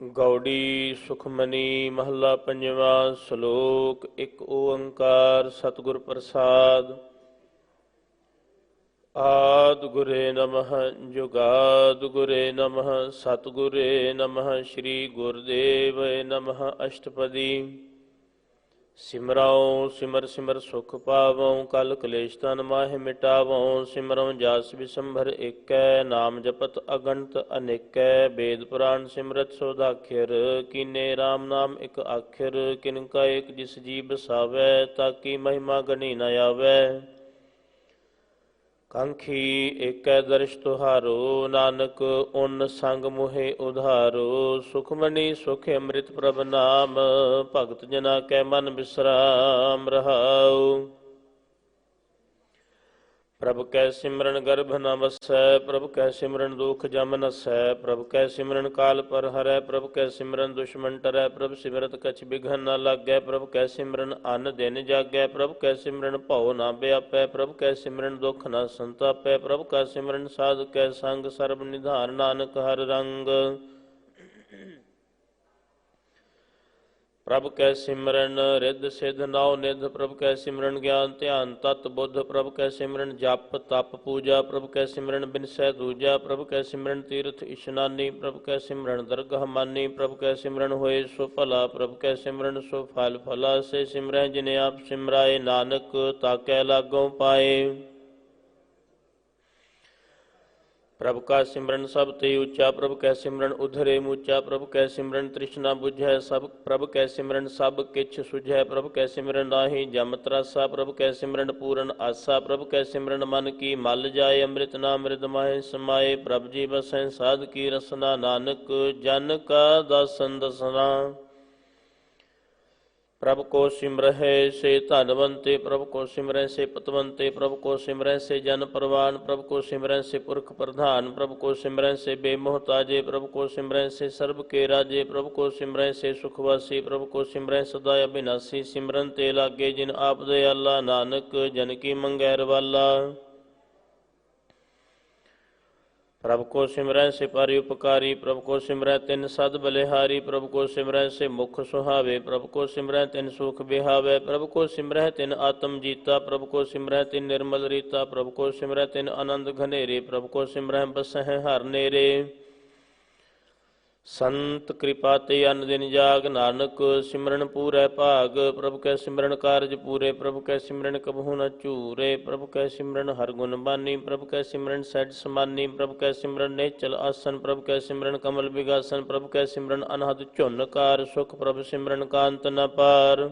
ਗੌੜੀ ਸੁਖਮਨੀ ਮਹੱਲਾ ਪੰਜਵਾਂ। ਸ਼ਲੋਕ। ਇੱਕ ਓੰਕਾਰ ਸਤਿਗੁਰ ਪ੍ਰਸਾਦ। ਆਦਿ ਗੁਰੇ ਨਮః ਜੁਗਾਦਿ ਗੁਰੇ ਨਮః ਸਤਿਗੁਰੇ ਨਮঃ ਸ੍ਰੀ ਗੁਰਦੇਵ ਨਮঃ। ਅਸ਼ਟਪਦੀ। ਸਿਮਰਾਉ ਸਿਮਰ ਸਿਮਰ ਸੁਖ ਪਾਵਉ ਕਲ ਕਲੇਸ਼ ਤਨ ਮਾਹਿ ਮਿਟਾਵਉ। ਸਿਮਰਉ ਜਸ ਬਿਸੰਭਰ ਏਕੈ ਨਾਮ ਜਪਤ ਅਗਣਤ ਅਨੇਕੈ। ਵੇਦ ਪੁਰਾਣ ਸਿਮਰਤ ਸੋਦਾਖਰ ਕੀਨੇ RAM ਨਾਮ ਇਕ ਆਖਰ। ਕਿਨ ਕਾ ਏਕ ਜਿਸ ਜੀ ਬਸਾਵੈ ਤਾਕੀ ਮਹਿਮਾ ਗਣੀ ਨ ਆਵੈ। ਕਾਂਖੀ ਏਕੈ ਦਰਸ਼ ਤੁਹਾਰੋ ਨਾਨਕ ਓਨ ਸੰਗ ਮੋਹਿ ਉਧਾਰੋ। ਸੁਖਮਨੀ ਸੁਖ ਅੰਮ੍ਰਿਤ ਪ੍ਰਭ ਨਾਮ ਭਗਤ ਜਨਾ ਕੈ ਮਨ ਬਿਸਰਾਮ ਰਹਾਉ। ਪ੍ਰਭ ਕੈ ਸਿਮਰਨ ਗਰਭ ਨ ਵਸੈ ਪ੍ਰਭ ਕੈ ਸਿਮਰਨ ਦੁਖ ਜਮ ਨਸੈ। ਪ੍ਰਭ ਕੈ ਸਿਮਰਨ ਕਾਲ ਪਰ ਹਰੈ ਪ੍ਰਭ ਕੈ ਸਿਮਰਨ ਦੁਸ਼ਮਨ ਟਰੈ। ਪ੍ਰਭ ਸਿਮਰਤ ਕਛ ਬਿਘਨ ਨ ਲਾਗੈ ਪ੍ਰਭ ਕੈ ਸਿਮਰਨ ਅਨ ਦਿਨ ਜਾਗੈ। ਪ੍ਰਭ ਕੈ ਸਿਮਰਨ ਭਉ ਨ ਵਿਆਪੈ ਪ੍ਰਭ ਕੈ ਸਿਮਰਨ ਦੁਖ ਨ ਸੰਤਾਪੈ। ਪ੍ਰਭ ਕੈ ਸਿਮਰਨ ਸਾਧ ਕੈ ਸੰਗ ਸਰਬ ਨਿਧਾਨ ਨਾਨਕ ਹਰ ਰੰਗ। ਪ੍ਰਭ ਕੈ ਸਿਮਰਨ ਰਿੱਧ ਸਿੱਧ ਨਉ ਨਿਧ। ਪ੍ਰਭ ਕੈ ਸਿਮਰਨ ਗਿਆਨ ਧਿਆਨ ਤਤ ਬੁੱਧ। ਪ੍ਰਭ ਕੈ ਸਿਮਰਨ ਜਪ ਤਪ ਪੂਜਾ। ਪ੍ਰਭ ਕੈ ਸਿਮਰਨ ਬਿਨਸੈ ਦੂਜਾ। ਪ੍ਰਭ ਕੈ ਸਿਮਰਨ ਤੀਰਥ ਇਸ਼ਨਾਨੀ। ਪ੍ਰਭ ਕੈ ਸਿਮਰਨ ਦਰਗਹ ਮਾਨੀ। ਪ੍ਰਭ ਕੈ ਸਿਮਰਨ ਹੋਏ ਸੋ ਭਲਾ ਪ੍ਰਭ ਕੈ ਸਿਮਰਨ ਸੋ ਫਲ ਫਲਾ। ਸੇ ਸਿਮਰੈ ਜਿਨੇ ਆਪ ਸਿਮਰਾਏ ਨਾਨਕ ਤਾਕੈ ਲਾਗੋ ਪਾਏ। ਪ੍ਰਭ ਕਾ ਸਿਮਰਨ ਸਭ ਤੇ ਉੱਚਾ ਪ੍ਰਭ ਕੈ ਸਿਮਰਨ ਉਧਰੇ ਮੂਚਾ। ਪ੍ਰਭ ਕੈ ਸਿਮਰਨ ਤ੍ਰਿਸ਼ਨਾ ਬੁਝੈ ਸਭ ਪ੍ਰਭ ਕੈ ਸਿਮਰਨ ਸਭ ਕਿਛ ਸੁਝੈ। ਪ੍ਰਭ ਕੈ ਸਿਮਰਨ ਨਾਹੀ ਜਮ ਤਰਾਸਾ ਪ੍ਰਭ ਕੈ ਸਿਮਰਨ ਪੂਰਨ ਆਸਾ। ਪ੍ਰਭ ਕੈ ਸਿਮਰਨ ਮਨ ਕੀ ਮਲ ਜਾਏ ਅੰਮ੍ਰਿਤ ਨਾਮ ਰਿਦ ਮਾਹਿ ਸਮਾਏ। ਪ੍ਰਭ ਜੀ ਬਸੈ ਸਾਧ ਕੀ ਰਸਨਾ ਨਾਨਕ ਜਨ ਕਾ ਦਾਸਨ ਦਸਨਾ। ਪ੍ਰਭ ਕੋ ਸਿਮਰਹਿ ਸੇ ਧਨਵੰਤੇ ਪ੍ਰਭ ਕੋ ਸਿਮਰੈ ਸੇ ਪਤਵੰਤੇ। ਪ੍ਰਭ ਕੋ ਸਿਮਰੈ ਸੇ ਜਨ ਪਰਵਾਨ ਪ੍ਰਭ ਕੋ ਸਿਮਰੈ ਸੇ ਪੁਰਖ ਪ੍ਰਧਾਨ। ਪ੍ਰਭ ਕੋ ਸਿਮਰੈ ਸੇ ਬੇਮੋਹਤਾਜੇ ਪ੍ਰਭ ਕੋ ਸਿਮਰੈ ਸੇ ਸਰਬ ਕੇ ਰਾਜੇ। ਪ੍ਰਭ ਕੋ ਸਿਮਰੈ ਸੇ ਸੁਖਵਾਸੀ ਪ੍ਰਭ ਕੋ ਸਿਮਰੈ ਸਦਾ ਅਬਿਨਾਸੀ। ਸਿਮਰਨ ਤੇ ਲਾਗੇ ਜਿਨ ਆਪ ਦਇਆਲਾ ਨਾਨਕ ਜਨ ਕੀ ਮੰਗੈ ਰਵਾਲਾ। ਪ੍ਰਭ ਕੋ ਸਿਮਰੈ ਸੇ ਪਰਿ ਉਪਕਾਰੀ ਪ੍ਰਭ ਕੋ ਸਿਮਰੈ ਤਿਨ ਸਦ ਬਲਿਹਾਰੀ। ਪ੍ਰਭ ਕੋ ਸਿਮਰੈ ਸੇ ਮੁਖ ਸੁਹਾਵੇ ਪ੍ਰਭ ਕੋ ਸਿਮਰੈ ਤਿਨ ਸੁਖ ਬਿਹਾਵੈ। ਪ੍ਰਭ ਕੋ ਸਿਮਰੈ ਤਿਨ ਆਤਮ ਜੀਤਾ ਪ੍ਰਭ ਕੋ ਸਿਮਰੈ ਤਿਨ ਨਿਰਮਲ ਰੀਤਾ। ਪ੍ਰਭ ਕੋ ਸਿਮਰੈ ਤਿਨ ਆਨੰਦ ਘਨੇਰੇ ਪ੍ਰਭ ਕੋ ਸਿਮਰੈ ਬਸਹਿ ਹਰ ਨੇਰੇ। ਸੰਤ ਕਿਰਪਾ ਤੇ ਅਨ ਦਿਨ ਜਾਗ ਨਾਨਕ ਸਿਮਰਨ ਪੂਰੈ ਭਾਗ। ਪ੍ਰਭ ਕੈ ਸਿਮਰਨ ਕਾਰਜ ਪੂਰੇ ਪ੍ਰਭ ਕੈ ਸਿਮਰਨ ਕਬਹੂ ਨ ਝੂਰੇ। ਪ੍ਰਭ ਕੈ ਸਿਮਰਨ ਹਰ ਗੁਣ ਬਾਨੀ ਪ੍ਰਭ ਕੈ ਸਿਮਰਨ ਸਹਿਜ ਸਮਾਨੀ। ਪ੍ਰਭ ਕੈ ਸਿਮਰਨ ਨਿਹਚਲ ਆਸਨ ਪ੍ਰਭ ਕੈ ਸਿਮਰਨ ਕਮਲ ਬਿਗਾਸਨ। ਪ੍ਰਭ ਕੈ ਸਿਮਰਨ ਅਨਹਦ ਝੁਨਕਾਰ ਸੁਖ ਪ੍ਰਭ ਸਿਮਰਨ ਕਾਂਤ ਨ ਪਾਰ।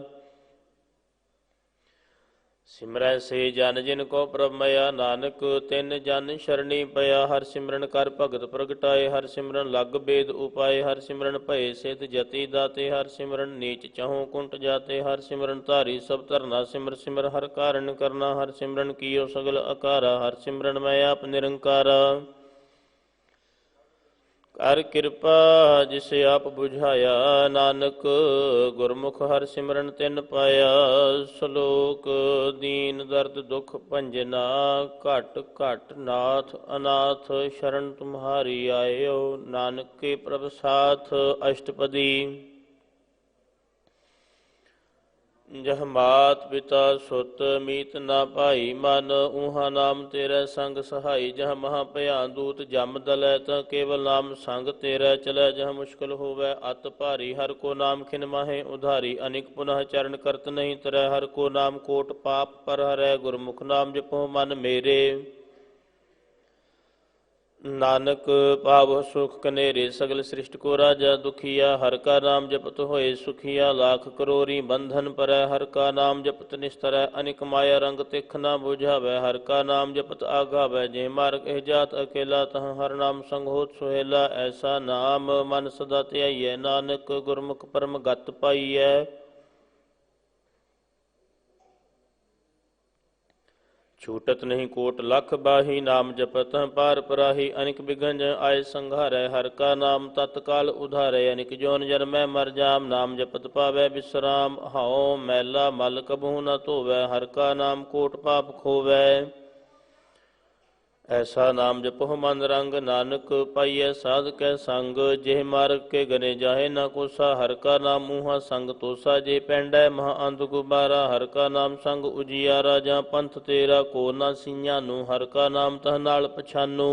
ਸਿਮਰੈ ਸੇ ਜਨ ਜਿਨ ਕੋ ਪ੍ਰਭ ਮਇਆ ਨਾਨਕ ਤਿਨ ਜਨ ਸ਼ਰਣੀ ਪਿਆ। ਹਰ ਸਿਮਰਨ ਕਰ ਭਗਤ ਪ੍ਰਗਟਾਏ ਹਰ ਸਿਮਰਨ ਲਗ ਬੇਦ ਉਪਾਏ। ਹਰ ਸਿਮਰਨ ਭਏ ਸਿਧ ਜਤੀ ਦਾਤੇ ਹਰ ਸਿਮਰਨ ਨੀਚ ਚਹੂ ਕੁੰਟ ਜਾਤੇ। ਹਰ ਸਿਮਰਨ ਧਾਰੀ ਸਭ ਧਰਨਾ ਸਿਮਰ ਸਿਮਰ ਹਰ ਕਾਰਨ ਕਰਨਾ। ਹਰ ਸਿਮਰਨ ਕੀਓ ਸਗਲ ਆਕਾਰਾ ਹਰ ਸਿਮਰਨ ਮੈਂ ਆਪ ਨਿਰੰਕਾਰਾ। ਕਰ ਕਿਰਪਾ ਜਿਸ ਆਪ ਬੁਝਾਇਆ ਨਾਨਕ ਗੁਰਮੁਖ ਹਰ ਸਿਮਰਨ ਤਿਨ ਪਾਇਆ। ਸ਼ਲੋਕ। ਦੀਨ ਦਰਦ ਦੁਖ ਭੰਜਨਾ ਘਟ ਘਟ ਨਾਥ ਅਨਾਥ ਸ਼ਰਨ ਤੁਮਹਾਰੀ ਆਇਓ। ਨਾਨਕ ਕੇ ਪ੍ਰਭ ਸਾਥ। ਅਸ਼ਟਪਦੀ। ਜਹ ਮਾਤ ਪਿਤਾ ਸੁਤ ਮੀਤ ਨਾ ਭਾਈ ਮਨ। ਊਹਾ ਨਾਮ ਤੇਰਾ ਸੰਗ ਸਹਾਈ। ਜਹ ਮਹਾ ਭਿਆਨ ਦੂਤ ਜਮ ਦਲੈ ਤਾਂ ਕੇਵਲ ਨਾਮ ਸੰਗ ਤੇਰਾ ਚਲੈ। ਜਹ ਮੁਸ਼ਕਲ ਹੋਵੈ ਅਤ ਭਾਰੀ ਹਰ ਕੋ ਨਾਮ ਖਿਨ ਮਾਹੇ ਉਧਾਰੀ। ਅਨਿਕ ਪੁਨਹ ਚਰਨ ਕਰਤ ਨਹੀਂ ਤਰੈ ਹਰ ਕੋ ਨਾਮ ਕੋਟ ਪਾਪ ਪਰ ਹਰੈ। ਗੁਰਮੁਖ ਨਾਮ ਜਪੋ ਮਨ ਮੇਰੇ ਨਾਨਕ ਪਾਵਹੁ ਸੁਖ ਕਨੇਰੇ। ਸਗਲ ਸ੍ਰਿਸ਼ਟ ਕੋ ਰਾਜਾ ਦੁਖੀਆ ਹਰ ਕਾ ਨਾਮ ਜਪਤ ਹੋਏ ਸੁਖੀਆ। ਲਾਖ ਕਰੋੜੀ ਬੰਧਨ ਪਰੈ ਹਰ ਕਾ ਨਾਮ ਜਪਤ ਨਿਸਤਰੈ। ਅਨਿਕ ਮਾਇਆ ਰੰਗ ਤਿਖ ਨਾ ਬੁਝਾਵੈ ਹਰ ਕਾ ਨਾਮ ਜਪਤ ਆਗਾਵੈ। ਜੇ ਮਾਰਗ ਇਹ ਜਾਤ ਅਕੇਲਾ ਤਹ ਹਰ ਨਾਮ ਸੰਗ ਹੋਤ ਸੁਹੇਲਾ। ਐਸਾ ਨਾਮ ਮਨ ਸਦਾ ਧਿਆਈਐ ਨਾਨਕ ਗੁਰਮੁਖ ਪਰਮ ਗਤ ਪਾਈਐ। ਛੂਟਤ ਨਹੀਂ ਕੋਟ ਲਖ ਬਾਹੀ ਨਾਮ ਜਪਤ ਪਾਰ ਪਰਾਹੀ। ਅਨਿਕ ਬਿਘਨ ਆਏ ਸੰਘਾਰੈ ਹਰ ਕਾ ਨਾਮ ਤਤਕਾਲ ਉਧਾਰੈ। ਅਨਿਕ ਜੋਨ ਜਨਮੈ ਮਰ ਜਾਮ ਨਾਮ ਜਪਤ ਪਾਵੈ ਬਿਸਰਾਮ। ਹਉ ਮੈਲਾ ਮਲ ਕਬਹੂ ਨ ਧੋਵੈ ਹਰ ਕਾ ਨਾਮ ਕੋਟ ਪਾਪ ਖੋਵੈ। ऐसा नाम जपो मन रंग, नानक पाइय साध कै संग। जेह मार्ग के गने जाहे ना कोसा, हर का नाम मुहा संग तोसा। जे पैंडै महा अंध गुबारा, हर का नाम संग उजियारा। जा पंथ तेरा को ना सियानू, हर का नाम तह नाल पछानू।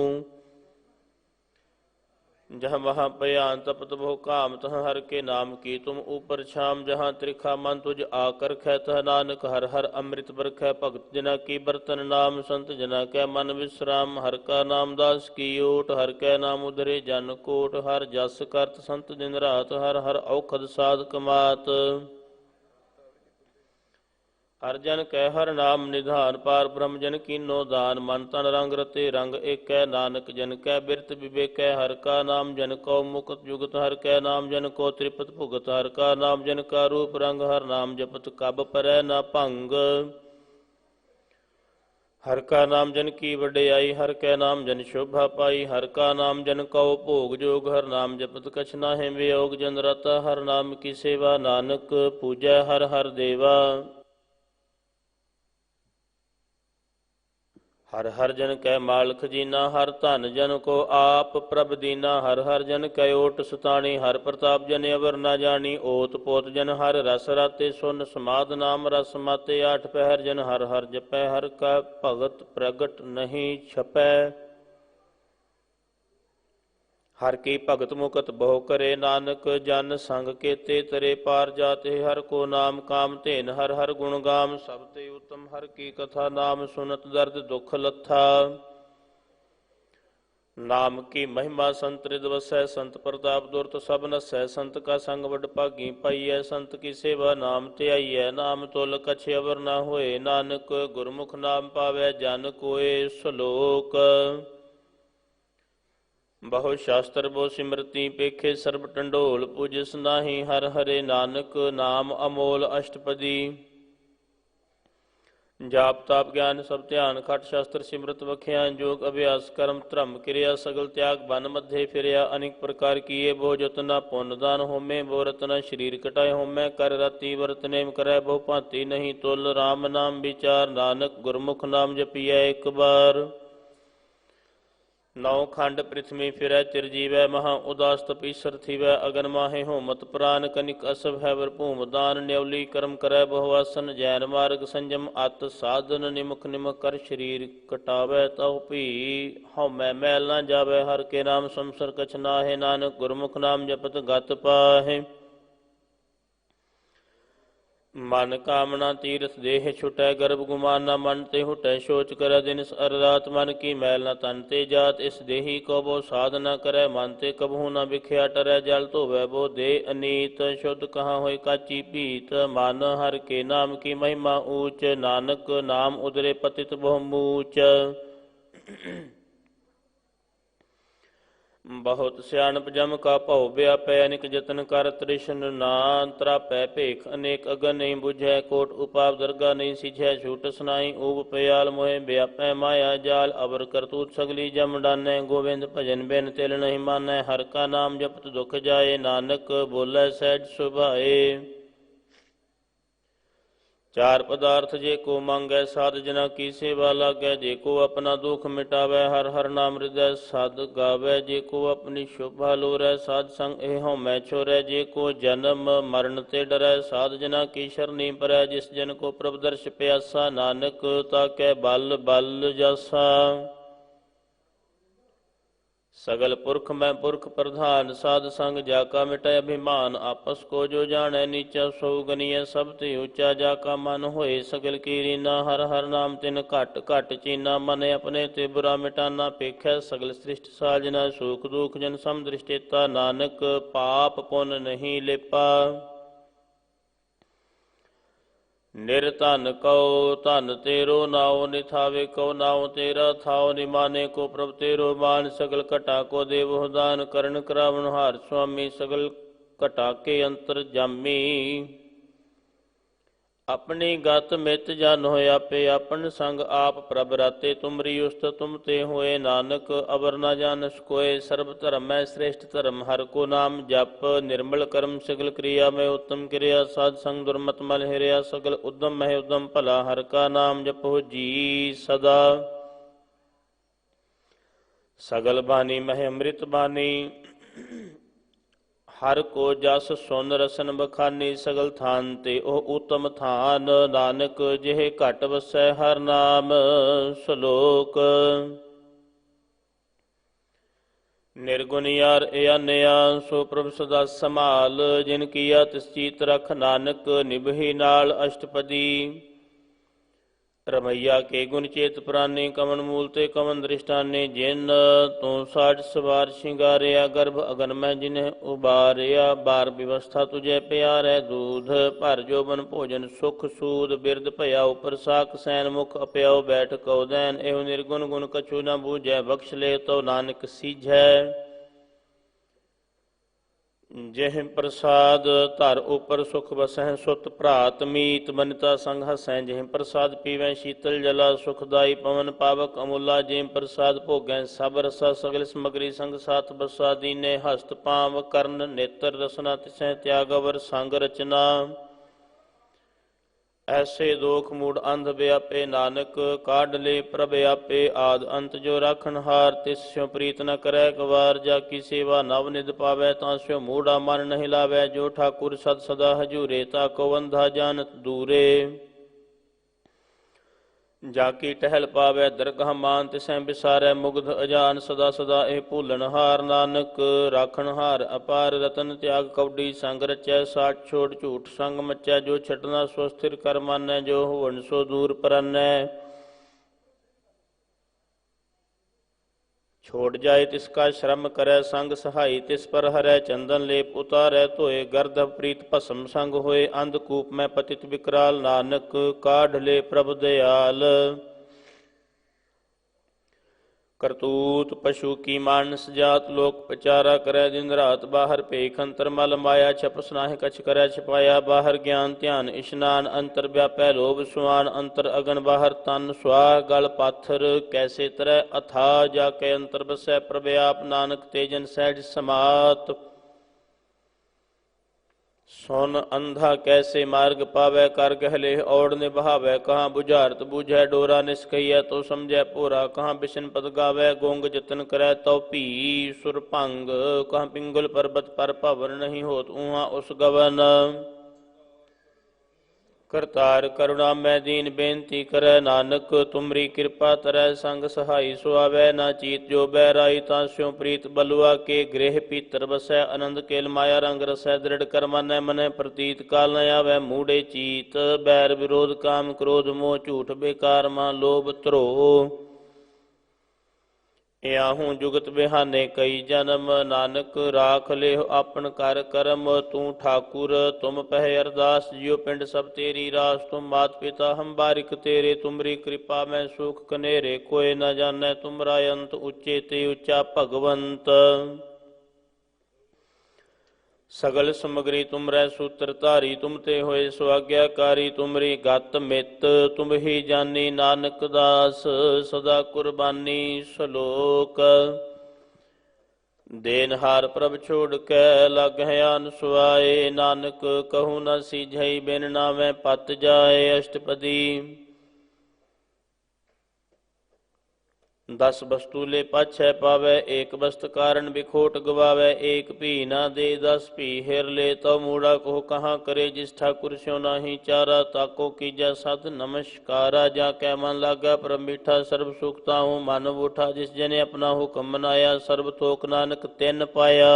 जहाँ वहाँ भयान तपत बहु काम, तह हर के नाम की तुम ऊपर छाम। जहाँ त्रिखा मन तुझ आकर ख, तह नानक हर हर अमृत बरख। भगत जना की बर्तन नाम, संत जना कै मन विश्राम। हर का नाम दास की ओट, हर कै नाम उधरे जन कोट। हर जस करत संत दिन रात, हर हर औखद साध कमात। हर जन कै हर नाम निधान, पार ब्रह्म जन कीनो दान। मन तन रंग रते रंग एकै, नानक जन कै बिरत विवेकै। हर का नाम जन को मुकत जुगत, हर कै नाम जन को त्रिपत भुगत। हर का नाम जन का रूप रंग, हर नाम जपत कब परै न भंग। हर का नाम जन की वड्याई, हर कै नाम जन शोभा पाई। हर का नाम जन को भोग जोग, हर नाम जपत कछ नाहि वियोग। जन रता हर नाम की सेवा, नानक पूजै हर हर देवा। हर हर जन कै माल खजीना, हर धन जन को आप प्रभ दीना। हर हर जन कै ओट सुतानी, हर प्रताप जन अवर न जानी। ओत पोत जन हर रस राते, सुन समाद नाम रस माते। आठ पहर जन हर हर जपै, हर का भगत प्रगट नहीं छपै। हर की भगत मुकत बहु करे, नानक जन संग केते तरे। पार जाते हर को नाम काम धेन, हर हर गुण गाम। सब ते उत्तम हर की कथा, नाम सुनत दर्द दुख लथा। नाम की महिमा संत हृद वसै, संत प्रताप दुरत सब नसै। संत का संग वड भागी पाइयै, संत की सेवा नाम ध्याइयै। नाम तुल कछ अवर न होए, नानक गुरमुख नाम पावै जन कोय। सलोक बहु शास्त्र बहु सिमरती, पेखे सर्ब टंडोल। पूजिस नाहि हर हरे, नानक नाम अमोल अष्टपदी। जाप ताप ज्ञान सब ध्यान, खट शास्त्र सिमरत वख्यान। जोग अभ्यास कर्म धर्म क्रिया, सगल त्याग बन मध्य फिरया। अनेक प्रकार किए बहु जतना, पुण्य दान होमे बहु रतना। शरीर कटाए होमे कर राति, व्रत नेम करै बहु भांति। नहीं तुल राम नाम विचार, नानक गुरमुख नाम जपिया एक बार। नौ खंड पृथ्वी फिरै तिर जीवै, महा उदास तपीसर थीवै। अगन माहे होमत प्राण, कनिक असभ है वर भूम दान। न्यौली कर्म करै बहुआसन, जैन मार्ग संयम अत। साधन निमुख निमख कर शरीर कटावै तव भी। हौमै मैल न जावै, हर के नाम संसर कछ नाहे। नानक गुरमुख नाम जपत गत पाहे। मन कामना तीरथ देह छुटै, गर्भ गुमाना मन ते हुटै। सोच करै दिन अरदात, मन की मैल न तन ते जात। इस देही को बो साध न करै, मन ते कबहू न बिख्या टरै। जल धोवै बो दे अनीत, शुद्ध कहाँ होय काची पीत। मन हर के नाम की महिमा ऊंच, नानक नाम उदरे पतित बहु मूच। बहुत सियाणप जम का भव व्यापै, अनिक जतन कर तृष्ण ना त्रापै। भेख अनेक अगन नहीं बुझै, कोट उपाव दरगा नहीं सिझै। छूट सुनाई ऊब पयाल, मोहे व्यापै माया जाल। अवर करतूत सगली जम डानै, गोविंद भजन बिन तिल नहीं मानै। हर का नाम जपत दुख जाए, नानक बोलै सहज सुभाए। चार पदार्थ जे को मांगै, साध जना की सेवा लागै। जे को अपना दुख मिटावै, हर हर नाम हृदय साध गावै। जे को अपनी शोभा लोरै, साध संग ए हौमै छोरै। जे को जन्म मरण ते डरै, साध जना की शरणी परै। जिस जन को प्रभ दर्श प्यासा, नानक ताकै बल बल जासा। सगल पुरख में पुरख प्रधान, साध संग जाका मिटै अभिमान। आपस को जो जानै नीचा, सो गनिय सब ते ऊंचा। जाका मन होए सगल की रीना, हर हर नाम तिन घट घट चीना। मन अपने ते बुरा मिटाना, पेखै सगल सृष्ट साजना। सुख दुख जन सम दृष्टिता, नानक पाप पुन नहीं लेपा। निरधन कौ धन तेरो, नाओ निथावे कौ नाओ तेरा। थाओ निमाने को प्रभ तेरो मान, सगल घटा को देवो दान। करण करावन हार स्वामी, सगल घटा के अंतर जामी। अपनी गत मित जन होय आपे, अपन संग आप प्रभ राते। तुमरी उस्त तुम ते होए, नानक अवर न जानस कोय। सर्ब धर्म में श्रेष्ठ धर्म, हर को नाम जप। निर्मल कर्म सगल क्रिया में उत्तम क्रिया। साध संग दुर्मत मल हिरिया, सगल उद्यम मह उद्यम भला। हर का नाम जपो जी सदा। सगल बानी मह अमृत बानी, हर को जस सुन रसन बखानी। सगल थान ते ओह उत्तम थान, नानक जिह घट वसै हर नाम। सलोक निर्गुण यार अनिया, सो प्रभ सदा संभाल। जिन किया तिस चीत रख, नानक निभहि नाल। अष्टपदी रमैया के गुण चेत पुराने, कमन मूल ते कमन दृष्टाने। जिन तू साठ सवार शिंगारिया, गर्भ अगन में जिन्हें उबारिया। बार व्यवस्था तुझे प्यार है, दूध भर जोबन भोजन सुख सूद। बिरद भया उपर साक, सैन मुख अपयाओ बैठ कौदैन। एवं निर्गुण गुण कछु न बूझै, बख्श ले तो नानक सीझै। जिह प्रसाद धर उपर सुख बसह, सुत भ्रात मीत बनिता संग हसै। जिह प्रसाद पीवै शीतल जला, सुखदाई पवन पावक अमूला। जिह प्रसाद भोगै सब रसा, सगल समगरी संग साथ बसा। दीने हस्त पांव कर्ण नेत्र, रसना तिसह त्याग अवर संग रचना। ऐसे दोख मूड अंध व्यापे, नानक काढ़ ले प्रभ आपे। आद अंत जो राखन हार, तिस स्यों प्रीत न करै गवार। जाकी सेवा नव निध पावै, तां स्यों मूढ़ा मन नहीं लावै। जो ठाकुर सद सदा हजूरे, ताको अंधा जानत दूरे। जाकी टहल पावै दरगाह मान, तिसैं बिसारै मुग्ध अजान। सदा सदा ए भूलन हार, नानक राखन हार अपार। रतन त्याग कौडी संग रचै, साठ छोड़ झूठ संग मचै। जो छटना सो स्थिर कर मानै, जो होवन सो दूर परनै। छोड़ जाए तिसका श्रम करै, संग सहाई तिस पर हरै। चंदन लेप उतारै, धोए गर्दभ प्रीत भस्म संग होए। अंधकूप में पतित विकराल, नानक काढ़ ले प्रभ दयाल। करतूत पशु की मानस जात, लोक पचारा करे दिन रात। बाहर पेख अंतर मल माया, छपस नाहि कछ करे छिपाया। बाहर ज्ञान ध्यान स्नान, अंतर व्यापै लोभ सुआन। अंतर अगन बाहर तन स्वाह, गल पाथर कैसे तरह अथा। जाके अंतर बसै प्रभ आप, नानक तेजन सहज समात। सुन अंधा कैसे मार्ग पावै, कर गहले और निभावै। कहाँ बुझारत बूझै डोरा, निष्कहिया तो समझै पोरा। कहाँ बिशन पद गावै, गोंग जतन करै तो भी सुर भंग। कहाँ पिंगल पर्वत पर भवन, नहीं होत ऊहा उस गवन। करतार करुणा मैं दीन बेनती करै, नानक तुमरी कृपा तरह। संग सहाई सुआवै, ना चीत जो बैराई। तां स्यों प्रीत बलुआ के, गृह पीतर बसै। आनंद केल माया रंग रसै, दृढ़ कर मानै मनै प्रतीत। काल न आवै मूढ़े चीत, बैर विरोध काम क्रोध मोह। झूठ बेकार मां लोभ त्रोह, याहूँ जुगत बिहाने कई जन्म। नानक राख लेह आपन कर करम, तू ठाकुर तुम पह अरदास। जियो पिंड सब तेरी रास, तुम मात पिता हम बारिक तेरे। तुमरी कृपा में सुख कनेरे, कोय न जानै तुमरा अंत। उच्चे ते उच्चा भगवंत, सगल समग्री तुमरै सूत्र धारी। तुम ते होए सुआज्ञाकारी, तुमरी गत मित तुम ही जानी। नानक दास सदा कुर्बानी। सलोक देनहार प्रभ छोड़ कै, लागह आन सुआए। नानक कहूँ न सीझई, बिन नामै पत जाए। अष्टपदी दस वस्तु ले पाछै पावै, एक वस्त कारण बिखोट गवावै। एक भी ना दे दस भी हिर ले, तो मूढ़ा को कहाँ करे। जिस ठाकुर स्यों नाही चारा, ताको कीजै सद नमस्कारा। जाकै मन लागा परम मीठा, सर्व सुखता हूँ मन बूठा। जिस जने अपना हुक्म मनाया, सर्व थोक नानक तिन पाया।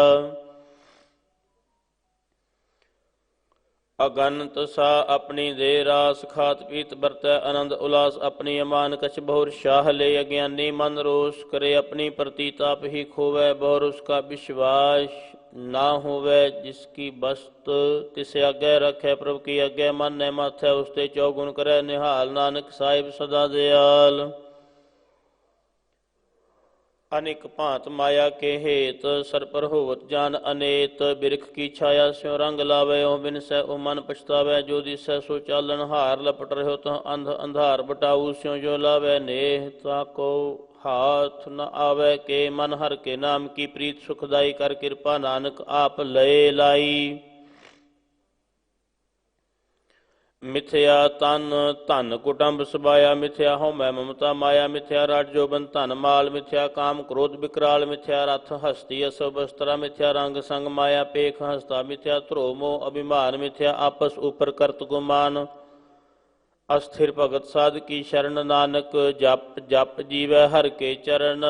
अगनत सा अपनी दे रास, खात पीत बरतै आनंद उल्लास। अपनी अमान कछ बहुर शाह ले, अज्ञानी मन रोष करे। अपनी प्रतीताप ही खोवै, बहुर उसका विश्वास ना होवै। जिसकी बस्त तिसे आगे रखै, प्रभु की आगे मानै माथै। उसते चौगुण करे निहाल, नानक साहिब सदा दयाल। अनिक भांत माया के हेत, सर पर होवत जान अनेत। बिरख की छाया स्यों रंग लावै, ओ बिन सै ओ मन पछतावै। जो दिसै सो चालन हार, लपट रहो तह अंध अंधार। बटाऊ स्यों जो लावै नेह, ताको हाथ न आवै। के मन हर के नाम की प्रीत, सुखदाई कर कृपा नानक आप लय लाई। ਮਿਥਿਆ ਤਨ ਧਨ ਕੁਟੰਬ ਸਬਾਇਆ, ਮਿਥਿਆ ਹਉਮੈ ਮਮਤਾ ਮਾਇਆ, ਮਿਥਿਆ ਰਾਜ ਜੋਬਨ ਧਨ ਮਾਲ, ਮਿਥਿਆ ਕਾਮ ਕ੍ਰੋਧ ਬਿਕਰਾਲ, ਮਿਥਿਆ ਰਥ ਹਸਤੀ ਅਸਭ ਬਸਤਰਾ, ਮਿਥਿਆ ਰੰਗ ਸੰਗ ਮਾਇਆ ਪੇਖ ਹਸਤਾ, ਮਿਥਿਆ ਧਰੋ ਮੋਹ ਅਭਿਮਾਨ, ਮਿਥਿਆ ਆਪਸ ਉਪਰ ਕਰਤ ਗੁਮਾਨ। ਅਸਥਿਰ ਭਗਤ ਸਾਧ ਕੀ ਸ਼ਰਨ, ਨਾਨਕ ਜਪ ਜਪ ਜੀਵੈ ਹਰਿ ਕੇ ਚਰਨ।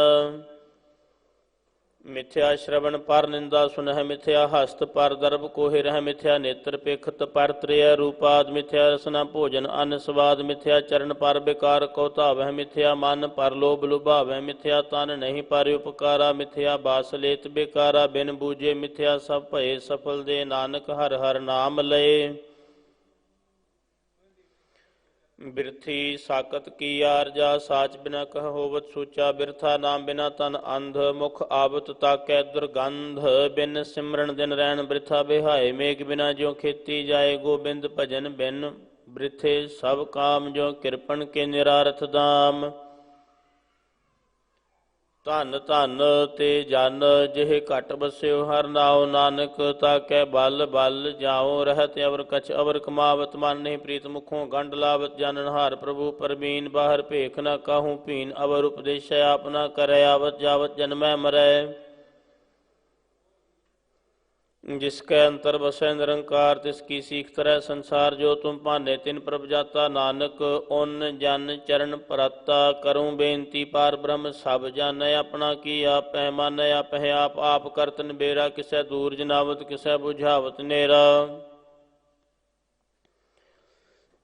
ਮਿਥਿਆ ਸ਼ਰਵਣ ਪਰ ਨਿੰਦਾ ਸੁਨਹਿ, ਮਿਥਿਆ ਹਸਤ ਪਰ ਦਰਬ ਕੋਹਿ ਰਹਿ, ਮਿਥਿਆ ਨੇਤਰ ਪੇਖਤ ਪਰ ਤ੍ਰਿਆ ਰੂਪਾਦ, ਮਿਥਿਆ ਰਸਨਾ ਭੋਜਨ ਅੰਨ ਸਵਾਦ, ਮਿਥਿਆ ਚਰਨ ਪਰ ਬੇਕਾਰ ਕਉ ਧਾਵੈ, ਮਿਥਿਆ ਮਨ ਪਰ ਲੋਭ ਲੁਭਾਵੈ, ਮਿਥਿਆ ਤਨ ਨਹੀਂ ਪਰ ਉਪਕਾਰਾ, ਮਿਥਿਆ ਬਾਸ ਲੇਤ ਬੇਕਾਰਾ, ਬਿਨ ਬੂਝੇ ਮਿਥਿਆ ਸਭ ਭਏ ਸਫਲ ਦੇ, ਨਾਨਕ ਹਰਿ ਹਰਿ ਨਾਮ ਲਏ। ਬਿਰਥੀ ਸਾਕਤ ਕੀ ਆਰਜਾ, ਸਾਚ ਬਿਨਾ ਕਹ ਹੋਵਤ ਸੂਚਾ, ਬਿਰਥਾ ਨਾਮ ਬਿਨਾ ਤਨ ਅੰਧ, ਮੁਖ ਆਵਤ ਤਾਕੈ ਦੁਰਗੰਧ, ਬਿਨ ਸਿਮਰਨ ਦਿਨ ਰਹਿਣ ਬ੍ਰਿਥਾ ਬਿਹਾਏ, ਮੇਘ ਬਿਨਾ ਜਿਉ ਖੇਤੀ ਜਾਏ, ਗੋਬਿੰਦ ਭਜਨ ਬਿਨ ਬ੍ਰਿਥੇ ਸਭ ਕਾਮ, ਜੋ ਕਿਰਪਨ ਕੇ ਨਿਰਾਰਥ ਦਾਮ। ਧਨ ਧਨ ਤੇ ਜਨ ਜਿਹ ਘਟ ਬਸਿਓ, ਹਰ ਨਾਉ ਨਾਨਕ ਤਾਕੈ ਬਲ ਬਲ ਜਾਓ, ਰਹਿਤ ਅਵਰ ਕਛ ਅਵਰ ਕਮਾਵਤ, ਮਨ ਨਹੀਂ ਪ੍ਰੀਤ ਮੁਖੋਂ ਗੰਢ ਲਾਵਤ, ਜਾਨਨ ਹਾਰ ਪ੍ਰਭੂ ਪਰਬੀਨ, ਬਾਹਰ ਭੇਖ ਨਾ ਕਾਹੂ ਭੀਨ, ਅਵਰ ਉਪਦੇਸ਼ੈ ਆਪ ਨਾ ਕਰੈ, ਆਵਤ ਜਾਵਤ ਜਨਮੈ ਮਰੈ। जिसके अंतर बसै निरंकार, तिसकी सीख तरह संसार, जो तुम भाने तिन प्रभ जाता, नानक उन जन चरण पराता। करूँ बेनती पार ब्रह्म सब जानै, अपना की आप पैमानै, आपह आप करत निबेरा, किसै दूर जनावत किसै बुझावत नेरा।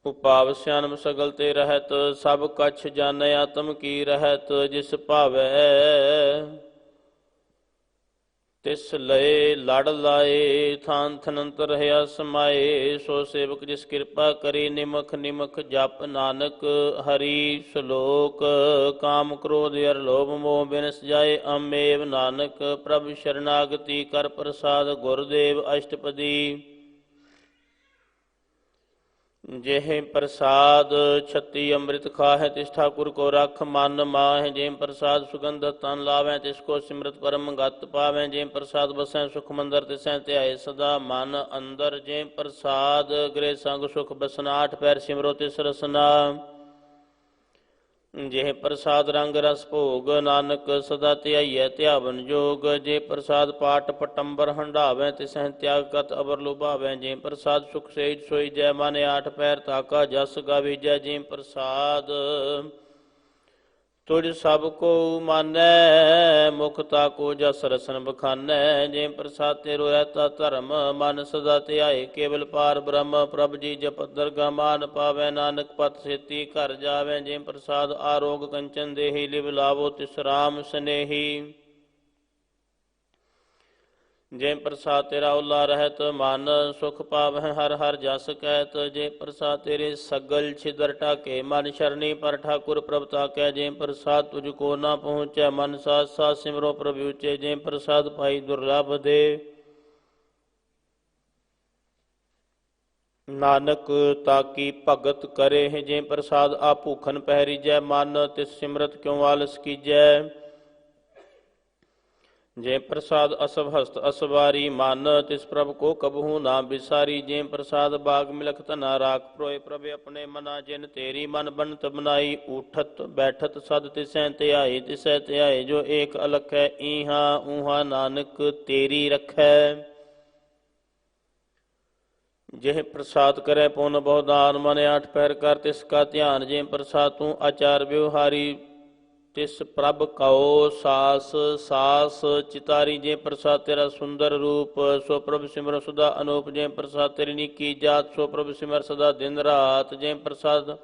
उपाव सियानम सगल ते रहत, सब कछ जानै आत्म की रहत, जिस भावै तिस लय लड़ लाए, थान थनंतर रहा समाए, सो सेवक जिस कृपा करी, निमख निमख जप नानक हरि श्लोक। काम क्रोध अर लोभ मोह बिनस जाए, अमेव नानक प्रभ शरणागति, कर प्रसाद गुरुदेव अष्टपदी। जेह प्रसाद छत्ती अमृत खाहे, तिस ठाकुर को रख मन माहे, जेम प्रसाद सुगंध तन लावें, तिसको सिमरत परम गत पावें, जेम प्रसाद बसें सुख मंदर, तिसें ध्याए सदा मन अंदर, जेम प्रसाद गृह संग सुख बसना, आठ पैर सिमरो तिस रसना। जेह प्रसाद रंग रस भोग, नानक सदा ध्याइयै ध्यावन जोग, जे प्रसाद पाट पटंबर हंडावें, तिसह त्याग कत अबर लुभावें, जे प्रसाद सुख सेज सोई जय, माने आठ पैर ताका जस गावीजै, जे प्रसाद तुझ सब को मानै, मुख ताको जस रसन बखानै, जे प्रसाद तेरो रहता धर्म, मन सदा ध्याए केवल पार ब्रह्म, प्रभ जी जपत दरगाह मान पावै, नानक पत सेती घर जावै, जे प्रसाद आरोग कंचन देहि, लिव लावो तिस राम स्नेही। जे प्रसाद तेरा उला रहत मन, सुख पावह हर हर जस कहत, जे प्रसाद तेरे सगल छिदर ढाके, मन शरणी पर ठाकुर प्रभ ताकै, जे प्रसाद तुझको ना पहुँचै, मन साथ साथ सिमरो प्रभु उचे, जे प्रसाद पाई दुर्लभ दे। नानक ताकी भगत करे, जे प्रसाद आ भूखन पहरीजै, मन तिस सिमरत क्यों आलस कीजै। जे प्रसाद असभ हस्त असवारी, मन तिस प्रभ को कबहू ना बिसारी, जे प्रसाद बाग मिलख तना राख प्रोय, प्रभ अपने मना, जिन तेरी मन बनत बनाई, उठत बैठत सद तिसैं ध्याई, तिसै ध्याए जो एक अलख है, ईहा ऊहा नानक तेरी रखै। जेह प्रसाद करे पुन बहुदान, मन आठ पैर कर तिसका ध्यान, जे प्रसाद तू आचार व्यवहारी, तिस प्रभ कहो सास सास चितारी, जे प्रसाद तेरा सुंदर रूप, सो प्रभ सिमर सदा अनूप, जे प्रसाद तेरी निकी जात, सो प्रभ सिमर सदा दिन रात, जे प्रसाद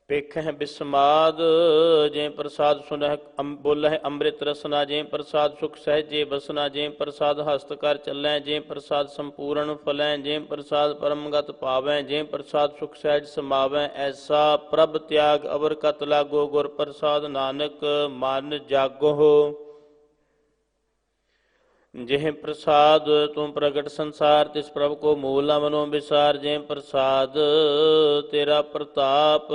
पेखह बिस्माद, जे प्रसाद सुनह बोलह अमृत रसना, जे प्रसाद सुख सहजे बसना, जे प्रसाद हस्त कर चलै, जे प्रसाद संपूर्ण फलै, जे प्रसाद परमगत पावै, जे प्रसाद सुख सहज समावै, ऐसा प्रभ त्याग अवर कत लागो, गुर प्रसाद नानक मन जागो। जेह प्रसाद तुम प्रगट संसार, तिस प्रभ को मूल न मनो विसार, जे प्रसाद तेरा प्रताप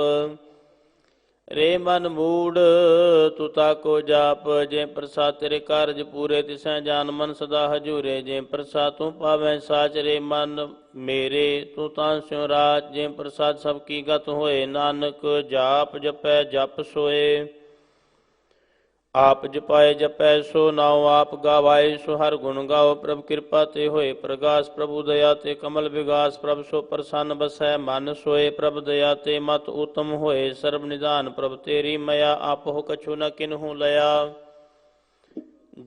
रे मन मूड तू ताको जाप, जे प्रसाद तेरे कारज पूरे, तिसै जान मन सदा हजूरे। जे प्रसाद तू पावै साच, रे मन मेरे तू तां स्यों राज। जे प्रसाद सब की गत होए, नानक जाप जपै जप सोए। आप जपाए जपै सो नाउ, आप गावाए सो हर गुण गाओ। प्रभ कृपा ते होए प्रगास, प्रभु दया ते कमल विगास। प्रभ सो प्रसन्न बसै मन सोए, प्रभ दया ते मत उत्तम होए। सर्व निधान प्रभ तेरी मया, आपहो कछु न किन्हु लया।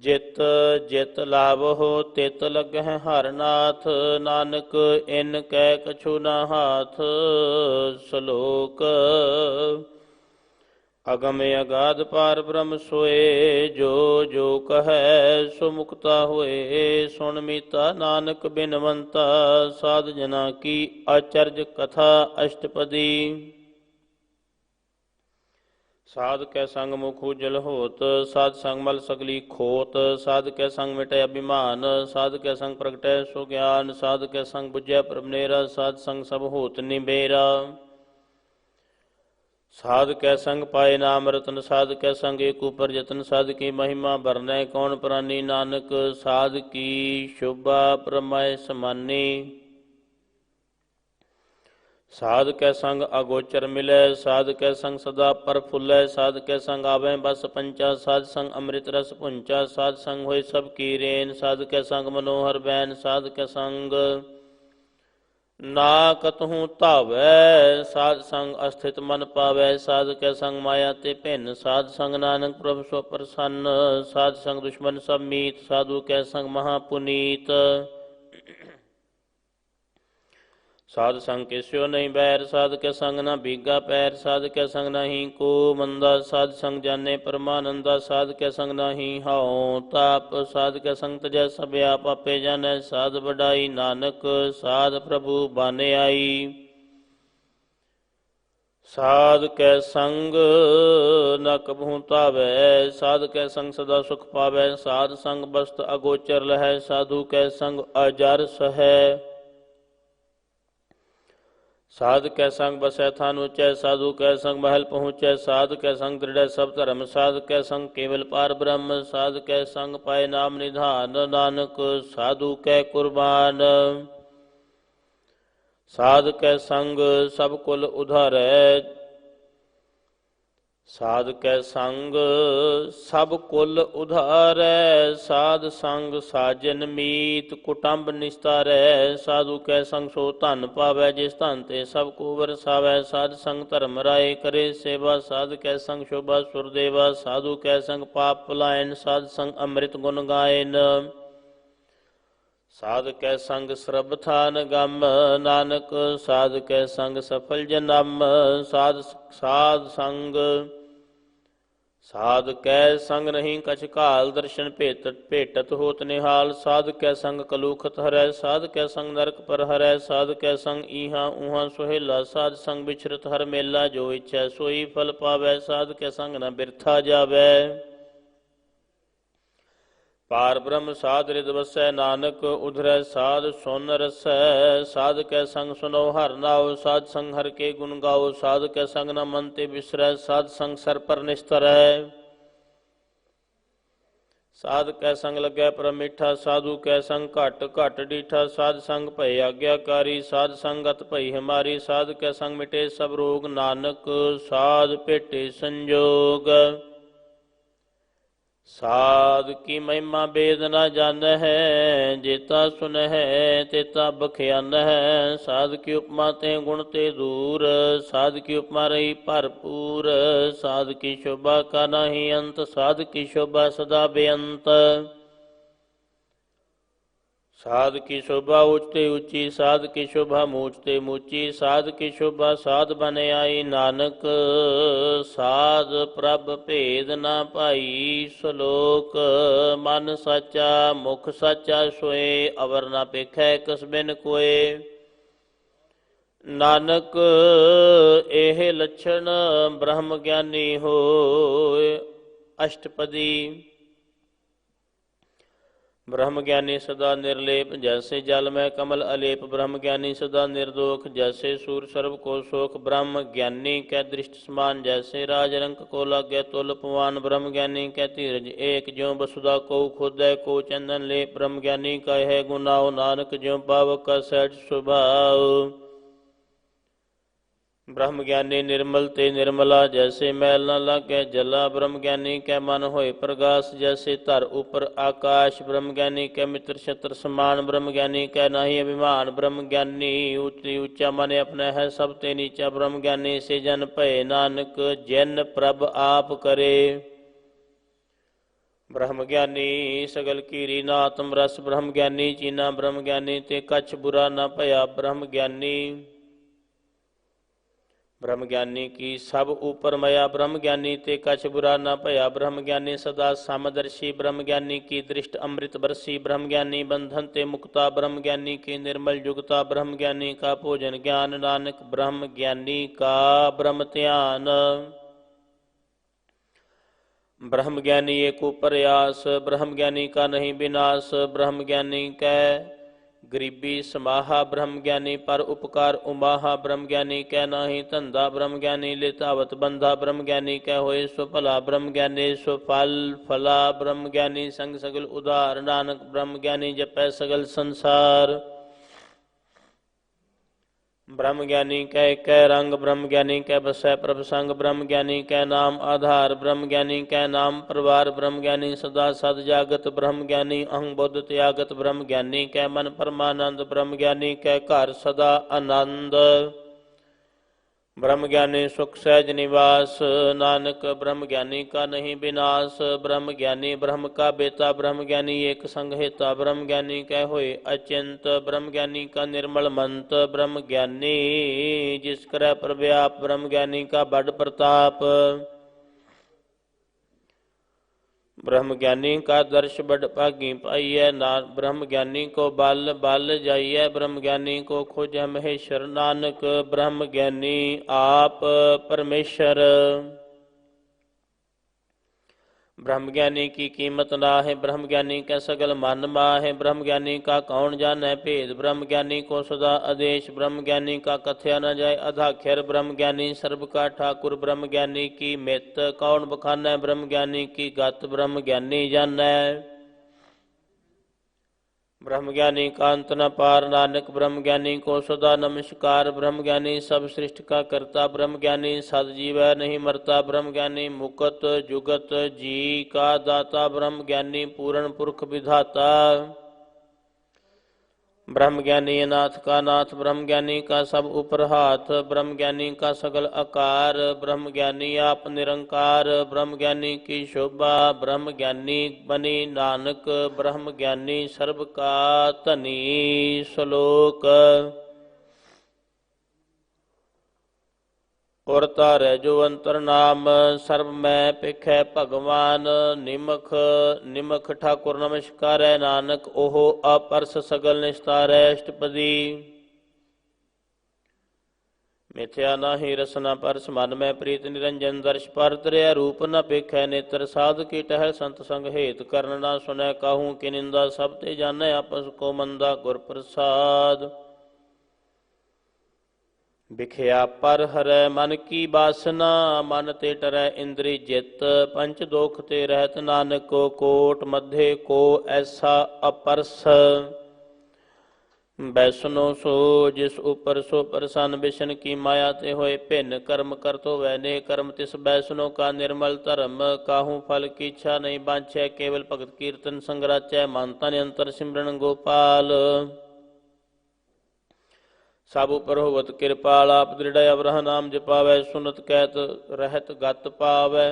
जित जित लाभो तित लगਹਿ हर नाथ, नानक इन कै कछु न हाथ। सलोक अगम अगाध पार ब्रह्म सोए, जो जो कहे सो मुक्ता होए। सुन मीता नानक बिनवंता, साध जना की आचर्य कथा अष्टपदी। साध कै संग मुख उजल होत, साध संग मल सगली खोत। साध कै संग मिटै अभिमान, साध कै संग प्रगटै सो ज्ञान। साध कै संग बुझै प्रभ नेरा, साध संग सब होत निबेरा। साध कै संग पाए नाम रतन, साध कै संग एक ऊपर जतन। साध की महिमा बरनै कौन प्राणी, नानक साध की शोभा प्रमय समानी। साध कै संग अगोचर मिलै, साध कै संग सदा प्रफुल्लै। साध कै संग आवे बस पंचा, साध संग अमृत रस पुंचा। साध संग होय सब की रेन, साध कै संग मनोहर बैन। साध कै संग ना कतहु धावै, साध संग अस्थित मन पावै। साध कै संग माया ते भिन्न, साध संग नानक प्रभु सो प्रसन्न। साध संग दुश्मन सब मीत, साधु कै संग महापुनीत। साध संग किस्यो नहीं बैर, साध के संग न भीगा पैर। साध के संग नहीं को मंदा, साध संग जाने परमानंदा। साध के संग नहीं हाओ ताप, साध के संग तजै सब आप। आपे जानै साध बढ़ाई, नानक साध प्रभु बाने आई। साध कै संग न कबहू तावै, साध कै संग सदा सुख पावै। साध संग बस्त अगोचर लहै, साधु कै संग अजर सहै। साध कै संग बसै थान ऊँचै, साधु कै संग महल पहुँचै। साध कै संग दृढ़ सब धर्म, साध कै संग केवल पार ब्रह्म। साध कै संग पाए नाम निधान, नानक साधु कै कुर्बान। साध कै संग सब कुल उधारै, साध कै संग सब कुल उधारै। साध संग साजन मीत, कुटुंब निस्तारै। साधु कै संग सो धन पावै, जिस धन ते सब को वरसावै। साध संग धर्म राय करे सेवा, साध कै संग शोभा सुरदेवा। साधु कै संग पाप पलायन, साध संग अमृत गुण गायन। साध कै संग श्रबथान गम, नानक साध कै संग सफल जन्म। साध संग साध कै संग नहीं कछ काल, दर्शन भेटत होत निहाल। साध कै संग कलूखत हरै, साध कै संग नरक पर हरै। साध कै संग इहाँ उहाँ सुहेला, साध संग बिछरत हर मेला। जो इच्छै सोई फल पावै, साध कै संग न बिरथा जावै। पार ब्रह्म साध रिद वसै, नानक उधरै साध सुन रसै। साध कै संग सुनो हर नाओ, साध संग हर के गुण गाओ। साध कै संग न मन ते बिसरै, साध संग सर पर निस्तरै। साध कै संग लगै पर मीठा, साधु कै संग घट घट डीठा। साध संग भय आज्ञाकारी, साध संगत भई हमारी। साध कै संग मिटे सब रोग, नानक साध भेटे संजोग। साध की महिमा बेद न जान है, जेता सुन है तेता बख्यान है। साध की उपमा ते गुण ते दूर, साध की उपमा रही भरपूर। साध की शोभा का नहीं अंत, साध की शोभा सदा बेअंत। साध की शोभा ऊंचते ऊंची, साध की शोभा मूचते मूची। साध की शोभा साध बन आई, नानक साध प्रभ भेद ना पाई। सलोक मन साचा मुख साचा सोए, अवर ना पेखै कस बिन कोए। नानक एह लक्षण ब्रह्म ज्ञानी होए। अष्टपदी। ब्रह्म ज्ञानी सदा निर्लेप जैसे जल में कमल अलेप। ब्रह्म ज्ञानी सदा निर्दोष जैसे सूर सर्व को शोक। ब्रह्म ज्ञानी कै दृष्टि समान जैसे राज रंक को लागे तुल पवान। ब्रह्म ज्ञानी कै धीरज एक ज्यों वसुधा को खोदै को चंदन लेप। ब्रह्म ज्ञानी का है गुनाह नानक ज्यों पावक का सहज स्वभाव। ब्रह्म ज्ञानी निर्मल ते निर्मला जैसे मैल न लागे जला। ब्रह्म ज्ञानी कै मन होए प्रगास जैसे धर ऊपर आकाश। ब्रह्म ज्ञानी कै मित्र शत्रु समान। ब्रह्म ज्ञानी कै नाही अभिमान। ब्रह्म ज्ञानी ऊंची ऊंचा मन अपना है सब ते नीचा। ब्रह्म ज्ञानी से जन भय नानक जिन प्रभ आप करे। ब्रह्म ज्ञानी सगल कीरी नातम रस। ब्रह्म ज्ञानी चीना ब्रह्म ज्ञानी ते कछ बुरा न भया। ब्रह्म ज्ञानी की सब ऊपर मया। ब्रह्म ज्ञानी ते कछ बुरा न भया। ब्रह्म ज्ञानी सदा समदर्शी। ब्रह्म ज्ञानी की दृष्ट अमृत बरसी। ब्रह्म ज्ञानी बंधन ते मुक्ता। ब्रह्म ज्ञानी की निर्मल युगता। ब्रह्म ज्ञानी का भोजन ज्ञान नानक ब्रह्म ज्ञानी का ब्रह्म ध्यान। ब्रह्म ज्ञानी एक प्रयास। ब्रह्म ज्ञानी का नहीं विनाश। ब्रह्म ज्ञानी कै गरीबी समाहा। ब्रह्म ज्ञानी पर उपकार उमाहा। ब्रह्म ज्ञानी कै नाही धंधा। ब्रह्म ज्ञानी लेतावत बंधा। ब्रह्म ज्ञानी कै होए सो भला। ब्रह्म ज्ञानी सो फल फला। ब्रह्म ज्ञानी संग सगल उदार नानक ब्रह्म ज्ञानी जपै सगल संसार। ब्रह्म ज्ञानी कै कै रंग। ब्रह्म ज्ञानी कै बसै प्रभ संग। ब्रह्म ज्ञानी कै नाम आधार। ब्रह्म ज्ञानी कै नाम परवार। ब्रह्म ज्ञानी सदा सद जागत। ब्रह्म ज्ञानी अहंग बुद्ध त्यागत। ब्रह्म ज्ञानी कै मन परमानंद। ब्रह्म ज्ञानी कै घर सदा आनंद। ब्रह्म ज्ञानी सुख सहज निवास नानक ब्रह्म ज्ञानी का नहीं विनाश। ब्रह्म ज्ञानी ब्रह्म का बेता। ब्रह्म ज्ञानी एक संग हेता। ब्रह्म ज्ञानी कै होए अचिंत। ब्रह्म ज्ञानी का निर्मल मंत। ब्रह्म ज्ञानी जिस करे प्रव्याप। ब्रह्म ज्ञानी का बड़ प्रताप। ब्रह्म ज्ञानी का दर्श बड़ भागी पाइय। ब्रह्म ज्ञानी को बल बल जाइय। ब्रह्म ज्ञानी को खोज महेश्वर नानक ब्रह्म ज्ञानी आप परमेश्वर। ब्रह्म ज्ञानी की कीमत ना है। ब्रह्म ज्ञानी का सगल मन माहे। ब्रह्म ज्ञानी का कौन जाने भेद। ब्रह्म ज्ञानी को सदा आदेश। ब्रह्म ज्ञानी का कथया न जाए अधाख्यर। ब्रह्म ज्ञानी सर्व का ठाकुर। ब्रह्म ज्ञानी की मित कौन बखानै। ब्रह्म ज्ञानी की गत ब्रह्म ज्ञानी जानै। ब्रह्म ज्ञानी का अंत न पार नानक ब्रह्म ज्ञानी को सदा नमस्कार। ब्रह्म ज्ञानी सब सृष्टि का करता। ब्रह्म ज्ञानी सद जीव नहीं मरता। ब्रह्म ज्ञानी मुकत जुगत जी का दाता। ब्रह्म ज्ञानी पूर्ण पुरख विधाता। ब्रह्म ज्ञानी अनाथ का नाथ। ब्रह्म ज्ञानी का सब ऊपर हाथ। ब्रह्म ज्ञानी का सगल आकार। ब्रह्म ज्ञानी आप निरंकार। ब्रह्म ज्ञानी की शोभा। ब्रह्म ज्ञानी बनी नानक। ब्रह्म ज्ञानी सर्व का धनी। श्लोक और तारै जो अंतर नाम सर्व मैं पिखै भगवान। निमख निमख ठाकुर नमस्कार है नानक ओहो अपरस सगल निस्तार है अष्टपदी। मिथ्या नाही रसना परस मन में प्रीत निरंजन दर्श पर त्रिय रूप न पेखै नेत्र साध की टहल संत संग हेत कर्ण ना सुनै काहू की निंदा सब ते जानै आपस को मंदा गुर प्रसाद। बिखया पर हरै मन की बासना मन ते टरै इंद्री जित पंच दोख ते रहत नानक को कोट मध्य को ऐसा अपरस। बैसनो सो जिस ऊपर सो प्रसन्न बिशन की माया ते होए भिन्न कर्म कर तो वह ने कर्म तिस बैसनो का निर्मल धर्म काहू फल की इच्छा नहीं बांछै केवल भगत कीर्तन संगराचै मन तन अंतर सिमरन गोपाल। सब उपर होवत कृपाल आप दृढ़ अवरह नाम जपावै सुनत कहत रहत गत पावै।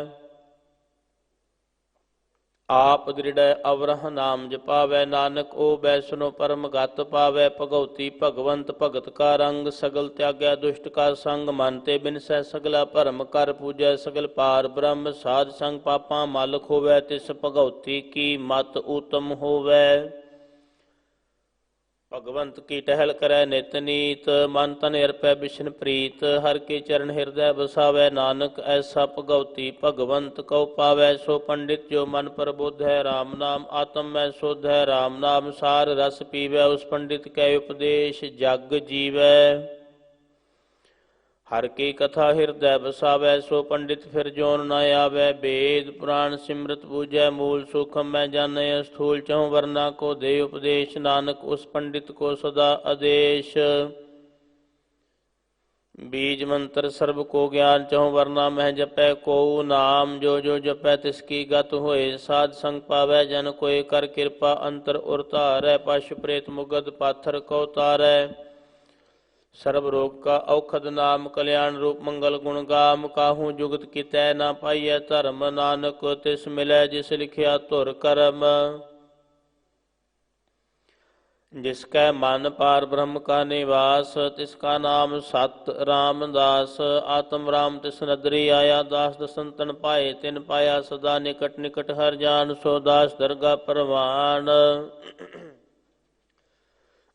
आप दृढ़ अवरह नाम जपावै नानक ओ बैसनो परम गत पावै। भगवती भगवंत भगत का रंग सगल त्यागै दुष्ट का संग मानते बिनसै सगला भरम कर पूजै सगल पार ब्रह्म साध संग पापा मालक होवै तिस भगवती की मत उत्तम होवै। भगवंत की टहल करै नित नीत, मन तन अर्पै बिशन प्रीत। हर के चरण हृदय बसावै, नानक ऐसा भगवती भगवंत कौ पावै। सो पंडित जो मन प्रबुद्ध है, राम नाम आत्म में शुद्ध है। राम नाम सार रस पीवै, उस पंडित कै उपदेश जग जीवै। हर की कथा हृदय बसावै, सो पंडित फिर जोन न आवै। वेद पुराण सिमरत बूझै, मूल सूखम मैं जानै। स्थूल चहुँ वर्ना को दे उपदेश, नानक उस पंडित को सदा आदेश। बीज मंत्र सर्व को ज्ञान, चहुँ वर्ना मह जपै। को नाम जो जो जपै, तिसकी गत होए। साध संग पावै, जन कोय कर कृपा। अंतर उर तारै, पशु प्रेत मुगद पाथर को तारै। सर्व रोग का औखद नाम, कल्याण रूप मंगल गुण गाम। काहू जुगत कितै ना पाइयै धर्म, नानक तिस मिलै जिस लिखिया धुर करम। जिसकै मन पार ब्रह्म का निवास, तिसका नाम सत रामदास। आत्म राम तिस नदरी आया, दास दसंतन पाए तिन पाया। सदा निकट निकट हर जान, सो दास दरगा परवान।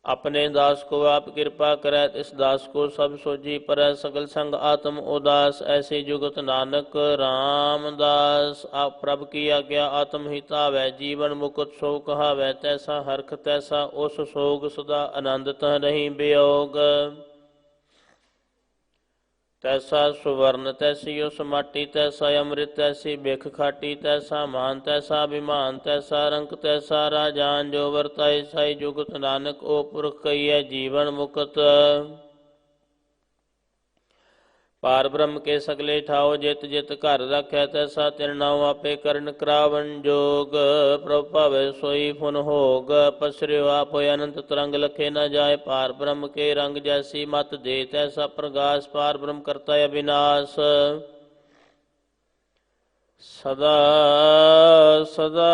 अपने दास को आप कृपा करै, तिस दास को सब सोझी परै। सगल संग आत्म उदास, ऐसे जुगत नानक रामदास। आप प्रभ की आज्ञा आत्म ही तावै, जीवन मुकुत सो कहावै। तैसा हरख तैसा उस सोग, सदा आनंद तह नहीं वियोग। तैसा सुवर्ण तैसी उस माटी, तैसा अमृत तैसी बिख खाटी। तैसा मान तैसा अभिमान, तैसा रंक तैसा राजान। जो वर्ताए साई जुगत, नानक ओ पुरख कहिए जीवन मुक्त। पार ब्रह्म के सगले ठाओ, जित जित घर रखै। तैसा तिन नाउ आपे करण करावन जोग। प्रभु भावै सोई फुन होग, पसरियो आप होय अनंत तरंग। लखे न जाय पार ब्रह्म के रंग, जैसी मत दे तैसा प्रगास। पार ब्रह्म करता अविनाश, सदा सदा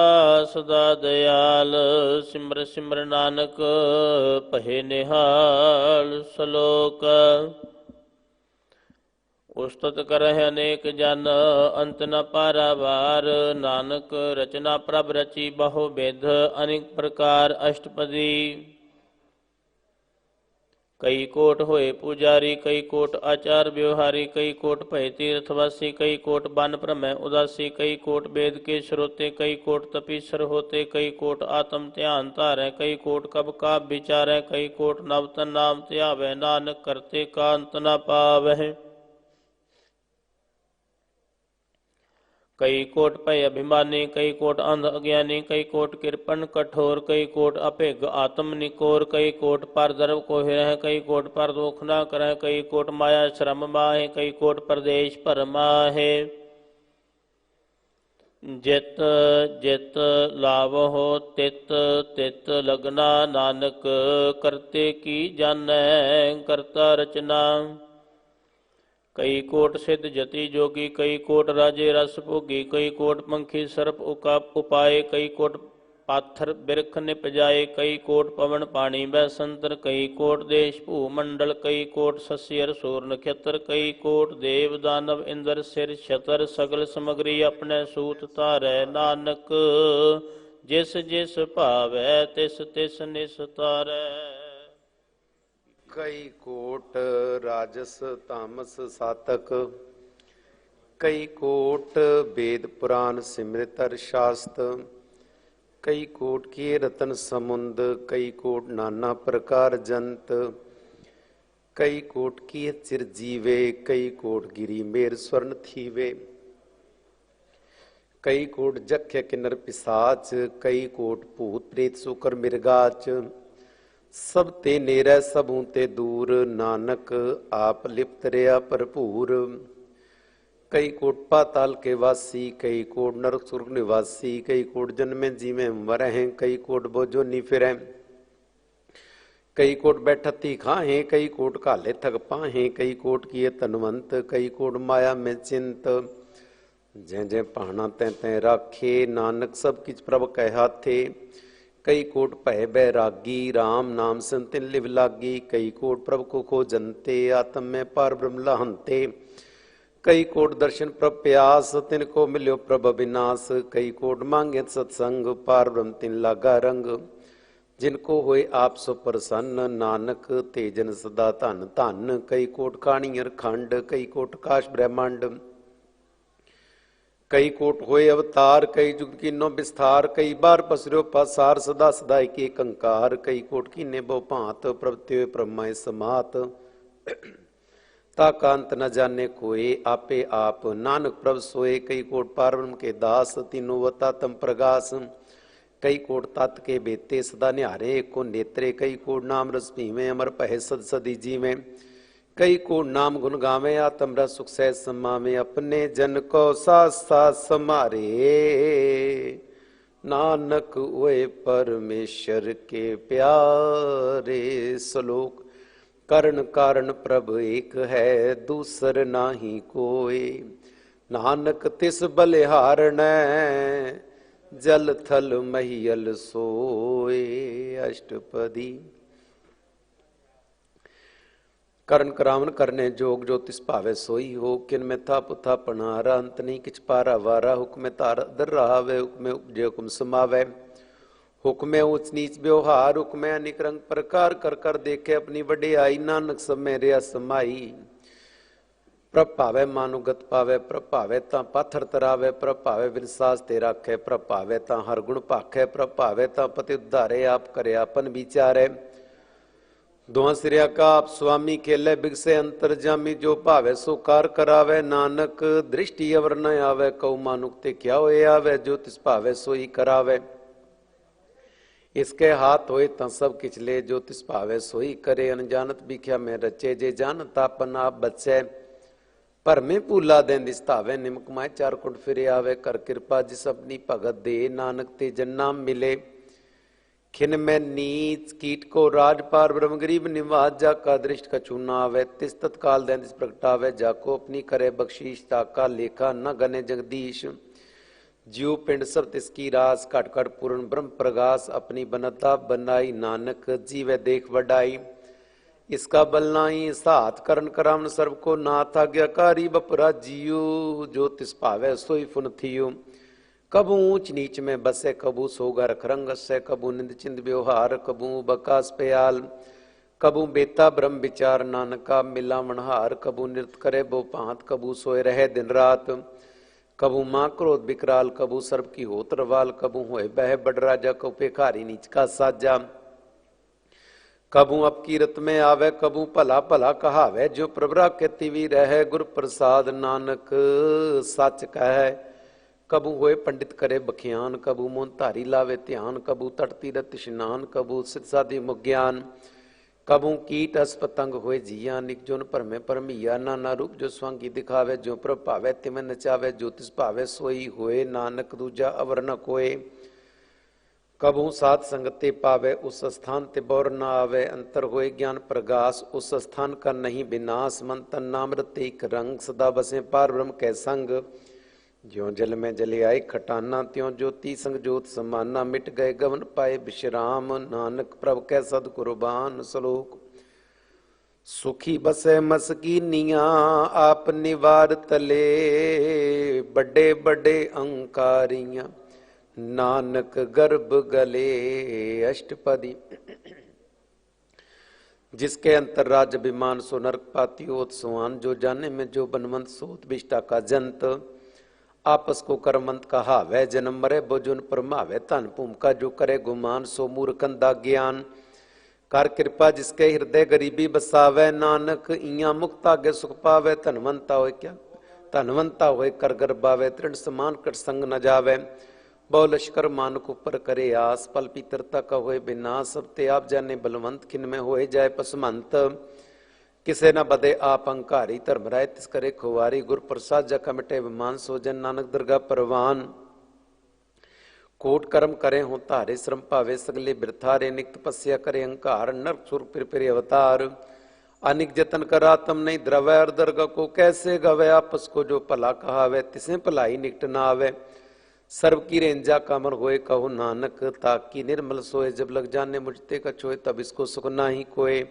सदा दयाल। सिमर सिमर नानक पहे निहाल। सलोक उस्तत करह अनेक जन, अंत न पारावार। नानक रचना प्रभ रची, बहु विध अनेक प्रकार। अष्टपदी कई कोट होए पुजारी, कई कोट आचार व्यवहारी। कई कोट भय तीर्थवासी, कई कोट बन भ्रमै उदासी। कई कोट वेद के श्रोते, कई कोट तपीसर होते। कई कोट आत्म ध्यान धारै, कई कोट कब का विचारै। कई कोट नवतन नाम ध्यावै, नानक करते का अंत न पावै। कई कोट भय अभिमानी, कई कोट अंध अज्ञानी। कई कोट कृपण कठोर, कई कोट अभिग आत्म निकोर। कई कोट पर द्रव को हिरह, कई कोट पर दोख न करह। कई कोट माया श्रम माहे, कई कोट परदेश परमाहे। जित जित लावहो तित तित लगना, नानक करते की जानै करता रचना। कई कोट सिद्ध जति जोगी, कई कोट राजे रस भोगी। कई कोट पंखी सर्प उपाय, कई कोट पाथर बिरख निपजाए। कई कोट पवन पानी बैसंतर, कई कोट देश भूमंडल। कई कोट सस्यर सूर नक्षत्र, कई कोट देव दानव इंद्र सिर छतर। सगल समग्री अपने सूत तारै, नानक जिस जिस भावै तिस तिस निस्तारै। कई कोट राजस तामस सातक, कई कोट वेद पुराण सिमृत शास्त्र। कई कोट के रतन समुंद, कई कोट नाना प्रकार जंत। कई कोट की चिरजीवे, कई कोट गिरी मेर स्वर्ण थीवे। कई कोट जख्य किन्नर पिसाच, कई कोट भूत प्रेत सुकर मिर्गाच। सब ते नेरै सबू ते दूर, नानक आप लिप्त रहा भरपूर। कई कोट पाताल के वासी, कई कोट नरक सुर्ग निवासी। कई कोट जन्मे जीवे मरह, कई कोट बोझोनी फिरै। कई कोट बैठती खाहें, कई कोट काले थक पाहें। कई कोट किए तनवंत, कई कोट माया में चिंत। जै जै पाहना तै तै राखे, नानक सब किछ प्रभ कै हाथे। कई कोट भय बैरागी, राम नाम संतिन लिव लागी। कई कोट प्रभ को खोजंते, आत्म में पार ब्रह्म लहंते। कई कोट दर्शन प्रभ प्यास, तिनको मिल्यो प्रभ विनाश। कई कोट मांगे सत्संग, पार ब्रह्म तिन लागा रंग। जिनको होए आप सो प्रसन्न, नानक तेजन सदा धन धन। कई कोट काणियर खंड, कई कोट काश ब्रह्मांड, कई कोट होए अवतार, कई जुग कीनो विस्तार। कई बार पसरियो पासार, सदा सदा एक कंकार। कई कोट कीने बहु भांत, प्रभत्यो ब्रह्मा समात। ताकांत न जाने कोई, आपे आप नानक प्रभ सोए। कई कोट पार ब्रह्म के दास, तीनों वता तम प्रगास। कई कोट तत् के बेते, सदा निहारे एको नेत्रे। कई कोट नाम रस पीवें, अमर पहे सद सदी जीवें। कई को नाम गुण गावे, आत्म रस सुख सह समावे। अपने जन को साथ साथ समारे, नानक हुए परमेश्वर के प्यारे। श्लोक। करण कारण प्रभ एक है, दूसर नाही कोई। नानक तिस बलिहारण, जल थल महियल सोए। अष्टपदी। करण करावन करने जोग, जो तिस भावे सोई हो। किन में था पुथा पनारा, अंत नहीं किछ पारा वारा। हुक्म तार दर रहावे, हुक्म उपजे हुक्म समावे। हुक्म ऊंच नीच व्यवहार, हुक्म अनिक रंग प्रकार। कर कर देखे अपनी वडियाई, नानक सब में रिया समाई। प्रभ भावे मानुगत पावे, प्रभ भावे ता पाथर तरावे। प्रभ भावे विरसास ते राखे, प्रभ भावे ता हर गुण भाखे। प्रभ भावे ता पति उद्धारे, आप करे आपन विचारे। दोहा सिरिया का आप स्वामी खेले, बिगसे अंतर जामी। जो भावे सो कार करावे, नानक दृष्टि अवर न आवे। कऊ मानुक ते क्या होए आवे, जो तिस भावे सोई करावे। इसके हाथ होए ता सब किछ ले, जो तिस भावे सोई करे। अनजानत बिख्या में रचे, जे जानत आपन आप बचे। पर में भूला दें दिस धावे, निमक माए चार कुंड फिरे आवे। कर कृपा जिस अपनी भगत दे, नानक ते जन्नाम मिले। खिन में नीच कीट को राजपार, ब्रह्म गरीब निवास। जाका दृष्ट कछु न आवे, तिस तत्काल दें दिस प्रगटावे। जाको अपनी करे बख्शीश, ताका लेखा न गने जगदीश। जीव पिंड सब तिसकी रास, कट कट पूर्ण ब्रह्म प्रगास। अपनी बनता बनाई, नानक जीवे देख वडाई। इसका बल नाही साथ, करण करावन सर्व को नाथ। आज्ञाकारी बपुरा जियो, जो तिस भावे सोई फुन थियो। कबू ऊंच नीच में बसे, कबू सोगा रख रंग से। कबू निंद चिंद व्यवहार, कबू बकास प्याल। कबू बेता ब्रह्म विचार, नानका मिला मनहार। कबू नृत्य करे बो भांत, कबू सोए रहे दिन रात। कबू माँ क्रोध विकराल, कबू सर्प की होत रवाल। कबू होए बह बड़ राजा, कबू पेखारी नीच का साजा। कबू अपकीरत में आवे, कबू भला भला कहावे। जो प्रभरा के तिवी रहे, गुर प्रसाद नानक सच कहे। कबू होए पंडित करे बखियान, कबू मोन धारी लावे ध्यान। कबू तट तीरथ स्नान, कबू सिरसादी मुज्ञान। कबू कीट अस पतंग होए जिया, निक जोन भरमे भरमिया। नाना रूप जो स्वांगी दिखावे, जो प्रभ भावे तिमें नचावे। जो तिस भावे सोई होए, नानक दूजा अवर न कोय। कबू सात संगते पावे, उस स्थान ते बौर न आवे। अंतर होए ज्ञान प्रगास, उस स्थान का नहीं विनाश। मन तन नाम रते एक रंग, सदा बसे पार ब्रह्म कै संग। ज्यों जल में जले आए खटाना, त्यों ज्योति संग ज्योत समाना। मिट गए गवन पाए विश्राम, नानक प्रभ कै सद कुर्बान। श्लोक। सुखी बसे मसकीनिया, आप निवार तले। बड़े बड़े अंकारियां, नानक गर्भ गले। अष्टपदी। जिसके अंतर राज अभिमान, सो नरक पाती ओत सुहान। जो जाने में जो बनवंत, सोत विष्टा का जंत। आपस को कर्मंत कहावै, जन्म मरे बोजुन परमावे। धन भूमिका जो करे गुमान, सो मूर्खंदा ज्ञान। कर कृपा जिसके हृदय गरीबी बसावे, नानक इया मुक्त आगे सुख पावे। धनवंता होए क्या धनवंता होए कर गर्भावे, तृण समान कर संग न जावे। बहु लश्कर मानक ऊपर करे आस, पल पितरता का होए बिनाश। सब ते आप जाने बलवंत, खिन में होए जाए पसमंत। किसे न बदे आप अंकारी, धर्म राय तिस करे खुवारी। गुर प्रसाद जखा मिटे विमान, सोजन नानक दरगाह परवान। कोट कर्म करे हो तारे, श्रम पावे सगले बिरथारे। निक तपस्या करे अहंकार, नरक सुर फिर अवतार। अनिक जतन करा तम नहीं द्रवै, और दरगाह को कैसे गवे। आपस को जो भला कहावे, तिसे भलाई निकट न आवे। सर्व की रेंजा कामर होए, कहो नानक ताकि निर्मल सोए। जब लग जाने मुझते कछोए, तब इसको सुख नाही कोय।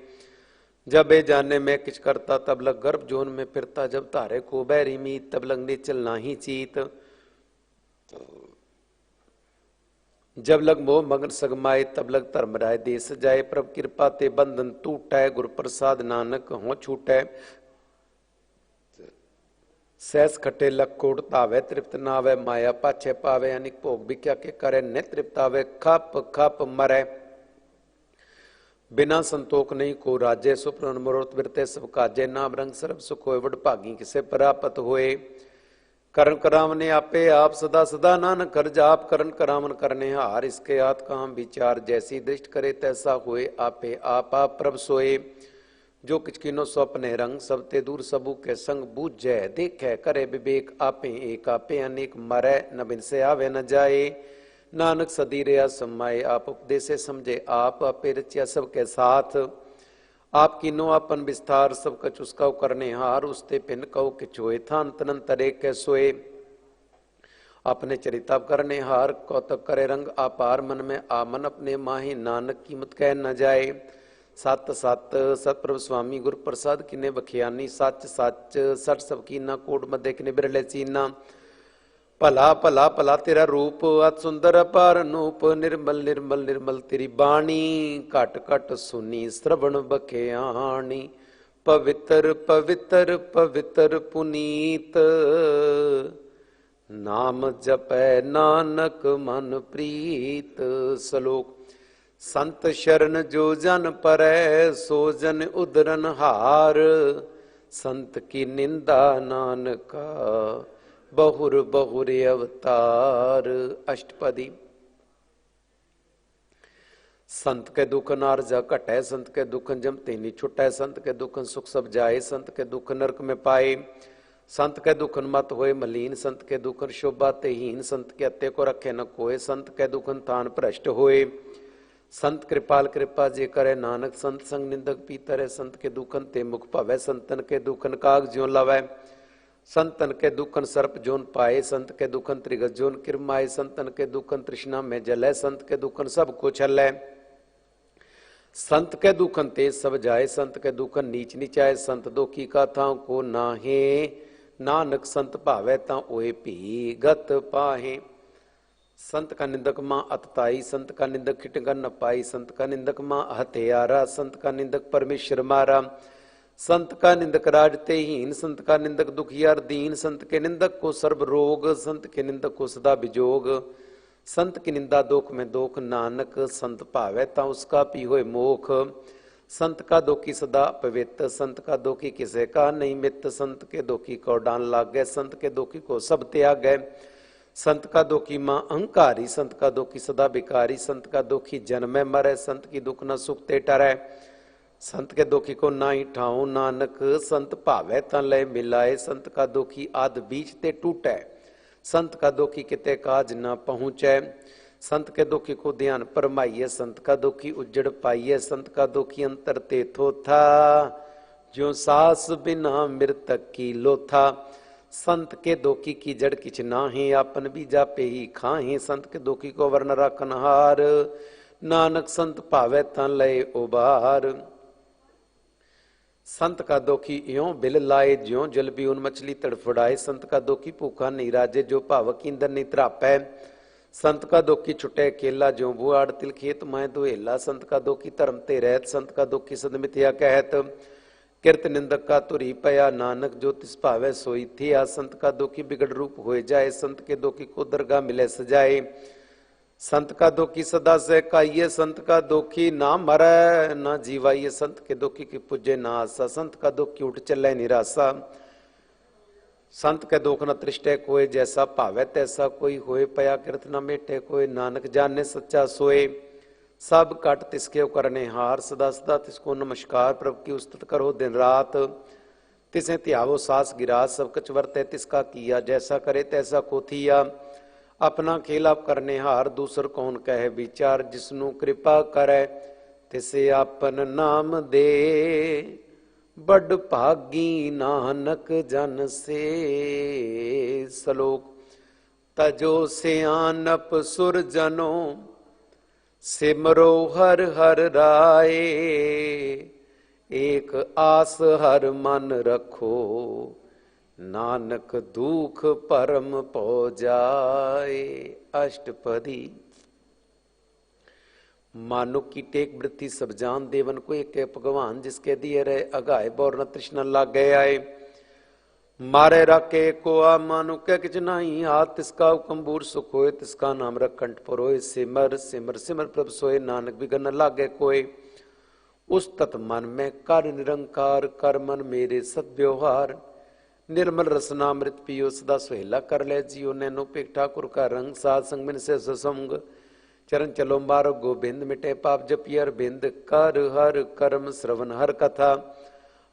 जब ए जाने में किछ करता, तब लग गर्भ जोन में फिरता। जब तारे को बैरी मीत, तब लग निचल नाही चीत। जब लग मोह मगन सगमाए तब लग धर्म राय देश जाए। प्रभ कृपा ते बंधन टूटै गुर प्रसाद नानक हों छूटै। सहस खटे लख कोट धावे तृप्त नावे माया पाछे पावे। अनिक भोग भिख्या के करे न तृप्त आवे। खप खप मरै बिना संतोख नहीं को राजे। सुप्रण मनोरथ बिरते सब काजे। नाम रंग सर्व सुख होए वड भागी किसे प्राप्त होए। करण करावने आपे आप सदा सदा नानक कर जाप। करण करावन करने हार इसके आत काम विचार। जैसी दृष्ट करे तैसा होए आपे आप प्रभ सोए। जो किच किनो स्वप्ने रंग सब ते दूर सबू के संग। बूझै देखे करे विवेक आपे एक। आपे अनेक मरै न बिन से आवे न जाए। नानक सदी रहा समाए आप उपदेसे समझे आप। आपे रचिया सबके साथ आप कीनो आपन विस्तार। सब कछ उसका करने हार उसते पिन कहो किच होए। थान तनन तरे के सोए अपने चरिताप करने हार। कौतक करे रंग आपार मन में आमन अपने माही। नानक कीमत कह न जाए। सत सत सतप्रभु स्वामी गुर प्रसाद किने बखियानी। सच सच सठ सब कीना कोट मध्य किने बिरले चीना। भला भला भला तेरा रूप अत सुंदर अपार अनूप। निर्मल निर्मल निर्मल तेरी बाणी घट घट सुनी श्रवण बखियानी। पवित्र पवित्र पवित्र पुनीत नाम जपै नानक मन प्रीत। श्लोक संत शरण जो जन परै सो जन उदरन हार। संत की निंदा नानका बहुर बहुर अवतार। अष्टपदी। संत के दुख नारजा घटै। संत के दुख जमते नहीं छुटै। संत के दुख सुख सब जाए। संत के दुख नरक में पाए। संत के दुखन मत होए मलीन। संत के दुखन शोभा तेहीन। संत के अत्ते को रखे न कोय। संत के दुखन तान भ्रष्ट होए। संत कृपाल कृपा जे करे नानक। संत संग निंदक पीतरे। संत के दुखन ते मुख भवै। संतन के दुखन काग ज्यों लवै। संतन के दुखन सर्प जोन पाए। संत के दुखन त्रिगत जोन किरमाए। संतन के दुखन तृष्णा में जलै। संत के दुखन सब को छलै। संत के दुखन तेज सब जाए। संत के दुखन नीच नीचाए। संत दुखी का था को नाहे। नानक संत भावै ता ओए भी गत पाहे। संत का निंदक मां अतताई। संत का निंदक खिटगन न पाई। संत का निंदक मां हत्यारा। संत का निंदक परमेश्वर मारा। संत का निंदक राजते हीन। संत का निंदक दुखियार दीन। संत के निंदक को सर्व रोग। संत के निंदक को सदा विजोग। संत की निंदा दोख में दोख। नानक संत भावै ता उसका पी होए मोख। संत का दोखी सदा पवित्र। संत का दोखी किसे का नहीं मित। संत के दोखी को डान लाग गए। संत के दोखी को सब त्याग गए। संत का दोखी मां अहंकारी। संत का दोखी सदा बिकारी। संत का दोखी जन्मे मरे। संत की दुख न सुख ते टरै। संत के दोखी को ना ही ठाऊं। नानक संत भावै ता लय मिलाए। संत का दोखी आद बीच ते टूटै। संत का दोखी किते काज न पहुँचै। संत के दोखी को ध्यान परमाइए। संत का दोखी उजड़ पाइए। संत का दोखी अंतर ते थोथा। जो सास बिना मृतक की लोथा। संत के दोखी की जड़ किछ नाहे। आपन बीजा पे ही खाहे। संत के दोखी को वर्ण राखन हार। नानक संत भावै ता लय उबार। संत का दोखी यों बिल लाए। ज्यों जल भी उन मछली तड़फड़ाए। संत का दोखी भूखा नहीं राजे। जो भावक ईंधन नहीं त्रापै। संत का दोखी छुटे केला। ज्यों बुआड़ तिल खेत माए दुहेला। संत का दोखी धर्म ते रहत। संत का दोखी सद मिथ्या कहत। किरत निंदक का तुरी पया। नानक जो तिस भावै सोई थिया। संत का दोखी बिगड़ रूप होए जाए। संत के दोखी को दरगाह मिले सजाए। संत का दोखी सदा से काइये। संत का दोखी ना मरै ना जीवाइये। संत के दोखी की पूजे ना आशा। संत का दोखी उठ चले निराशा। संत के दोख न तृष्टे कोय। जैसा भावै तैसा कोई होए। पया किरत न मेटे कोय। नानक जाने सच्चा सोए। सब कट तिसके करने हार। सदा सदा तिसको नमस्कार। प्रभु की उस्तत करो दिन रात। तिसे त्यावो सास गिरास। सब कछ वर्ते तिसका किया। जैसा करे तैसा को थिया। अपना खेला करने हार। दूसर कौन कहे विचार। जिसनु कृपा करे तिसे आपन नाम दे। बड़ भागी नानक जन से। श्लोक तजो सियानप सुर जनो। सिमरो हर हर राय। एक आस हर मन रखो। नानक दुख परम पौ जाए। अष्टपदी। मानुक की टेक वृत्ति सब जान देवन को एक भगवान जिसके दिए रहे अगाए बोर न तृष्णा लाग गए आए मारे राके को आ मानुक के किच नहीं हाथ तिसका कंबूर सुख होए तिसका नाम रख कंठ परोए सिमर सिमर सिमर प्रभ सोए नानक बिगन लागे कोय उस तत् मन में कर निरंकार कर मन मेरे सद्व्यवहार निर्मल रसनामृत पियो सदा सुहेला कर ले जियो नैनो पेक ठाकुर का रंग साध संग मिन से ससंग चरण चलो मारो गोबिंद मिटे पाप जपियर बिंद कर हर कर्म श्रवण हर कथा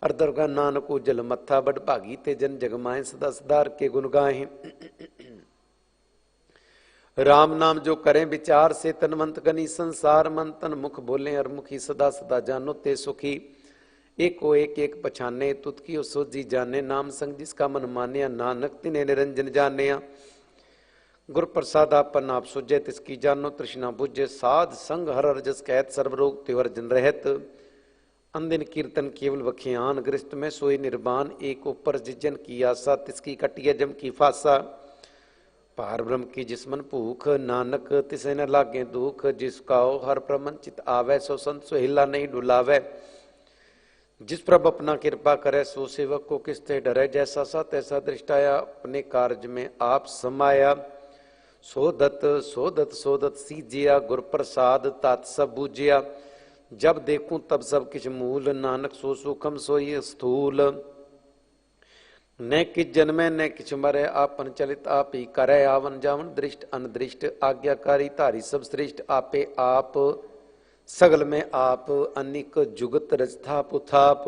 अर्दर का नानक जल मत्था बड़ भागी ते जन जगमाए सदा सदार के गुण गाए राम नाम जो करें विचार से तनवंत गनी संसार मन तन मुख बोले और मुखी सदा सदा जानो ते सुखी एको एक एक पछाने तुतकी सोजी जाने नाम संग जिसका मन मानिया नानक तिने निरंजन जानिया गुरु प्रसाद आपन आप सुझे तिसकी जानो तृष्णा बुझे साध संग हर रजस कहत सर्वरोग त्योहर जन रहत अंदिन कीर्तन केवल वखियान गृहस्थ में सोई निर्वाण एक ऊपर जिजन की आशा तिसकी कटिया जम की फासा पार ब्रह्म की जिसमन भूख नानक तिसे न लागे दुख जिसका हर प्रमन चित आवे सो संत सुहिला नहीं डुलावे जिस प्रभ अपना कृपा करे सो सेवक को किसते डरे जैसा सा तैसा दृष्टाया अपने कार्य में आप समाया सोदत सोदत सोदत सीजिया गुर प्रसाद तात सब बूझिया जब देखूं तब सब किछ मूल नानक सो सुखम सोई स्थूल न किछ जन्मे न किछ मरे आपन चलित आप ही करे आवन जावन दृष्ट अनदृष्ट आज्ञाकारी धारी सब श्रेष्ठ आपे आप सगल में आप अनिक जुगत रजथा पुथाप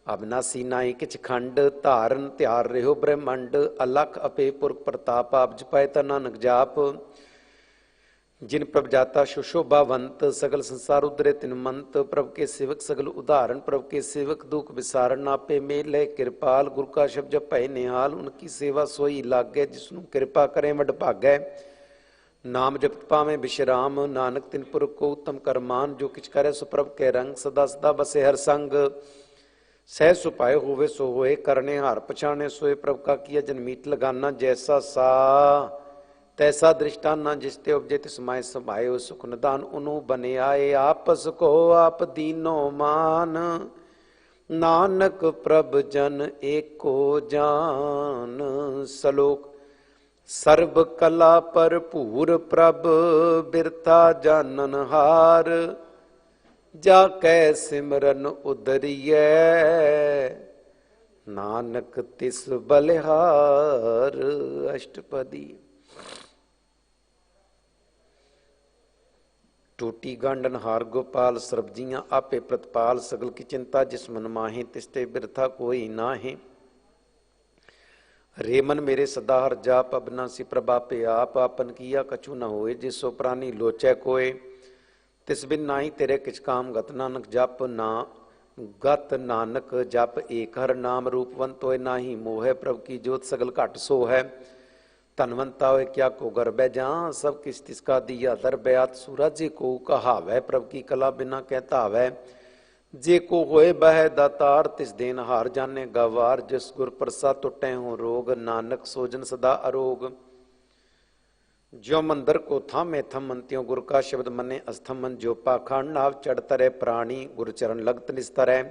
अविनाशी नाई किछ खंड धारन त्यार रहो ब्रह्मंड अलख अपे पुरख प्रताप आप जपाए नानक जाप जिन प्रभ जाता सुशोभावंत सगल संसार उदरे तिन मंत प्रभ के सेवक सगल उदाहरण प्रभ के सेवक दुख विसारण आपे मेल है कृपाल गुरु का शब्द जपै निहाल उनकी सेवा सोई लागे जिसनु कृपा करें वड भागै नाम जपत पावे विश्राम नानक तिन पुरख को उत्तम करमान जो किछ करे सो प्रभ के रंग सदा सदा बसे हर संग सह सुपाए होवे सो होए करने हार पछाने सोए प्रभ का किया जन्मीत लगाना जैसा सा तैसा दृष्टाना जिसते उपजे तिस माय समाये सुख निदान उनु बने आए आपस को आप दीनो मान नानक प्रभ जन एको जान सलोक सर्व कला पर भूर प्रभ बिरथा जानन हार जाकै सिमरन उदरिय नानक तिस बलिहार अष्टपदी टूटी गांडन हार गोपाल सरबजियां आपे प्रतिपाल सगल की चिंता जिस मन माहे तिसते बिरथा कोई नाहे रे मन मेरे सदा हर जाप अबनासी प्रभापे आप आपन किया कछु न होए जिसो प्राणी लोचै कोय तिस बिन नाही तेरे किछ काम गत नानक जप ना गत नानक जप एक हर नाम रूपवंत होए नाही मोह प्रभ की जोत सगल घट सो है धनवंता होए क्या को गर्भै जहाँ सब किस तिसका दिया दर बयात सूरज को कहावै प्रभ की कला बिना कहता हवै जे को होए बह दातार तिस देन हार जाने गवार जिस गुर प्रसाद टुटे हो रोग नानक सोजन सदा अरोग जो मंदिर को थामे थम मंत्यो गुर का शब्द मने अस्थम मन जो पाखंड नाव चढ़ तरे प्राणी गुर चरण लगत निस्तरै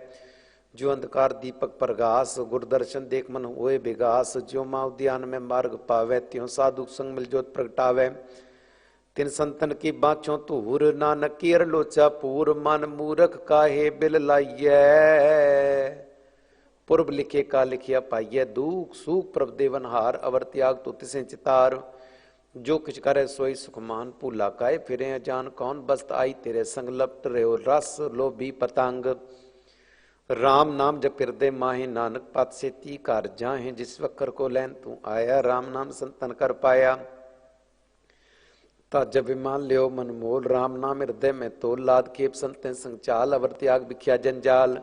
जो अंधकार दीपक प्रगास गुर दर्शन देख मन होए विगास जो माँ उद्यान में मार्ग पावे त्यों साधु संग मिल जोत प्रगटावे तिन संतन की बाँचों तूर नानक की लोचा पूर मन मूरख काहे बिल लाइये पूर्व लिखे का लिखिया पाइये दुख सुख प्रभ देवन हार अवर त्याग तो तिसे चितार जो कुछ करे सोई सुखमान भूला काए फिरे अजान कौन बस्त आई तेरे संग लपट रहो रस लोभी पतंग राम नाम जप फिरदे माहे नानक पत से ती कार जाहे जिस वक्र को लैन तू आया राम नाम संतन कर पाया ता जब विमान लियो मन मोल राम नाम हृदय में तोल लाद खेप संते संचाल अवर त्याग बिख्या जंजाल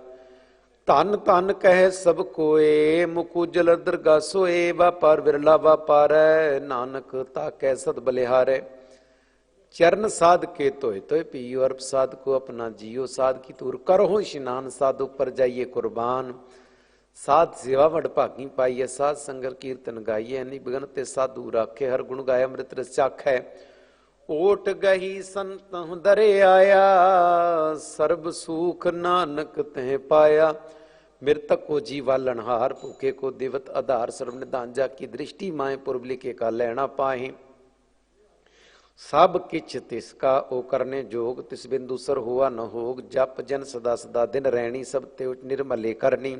धन धन कहे सब कोए मुकु जल दरगा सोए व्यापार विरला व्यापार नानक ताकै सद बलिहारे चरण साध के तोय तोय पियो अर्प साध को अपना जियो साध की तूर करो स्नान साधु पर जाइए कुर्बान साध सेवा वड भागी पाइए साध संगर कीर्तन गाइए निबगन ते साधु राखे हर गुण गाय अमृत रस चाखै ओट गही संत दरे आया, सर्ब सुख नानक तह पाया। मृतक को जीवा लनहार, भूखे को दिवत आधार। सर्व निधान जा की दृष्टि माए, पूर्व लिखे का लेना पाए। सब किछ तिसका ओ करने जोग, तिस बिंदु सर हुआ न होग। जप जन सदा सदा दिन रहनी, सब ते निर्मले करनी।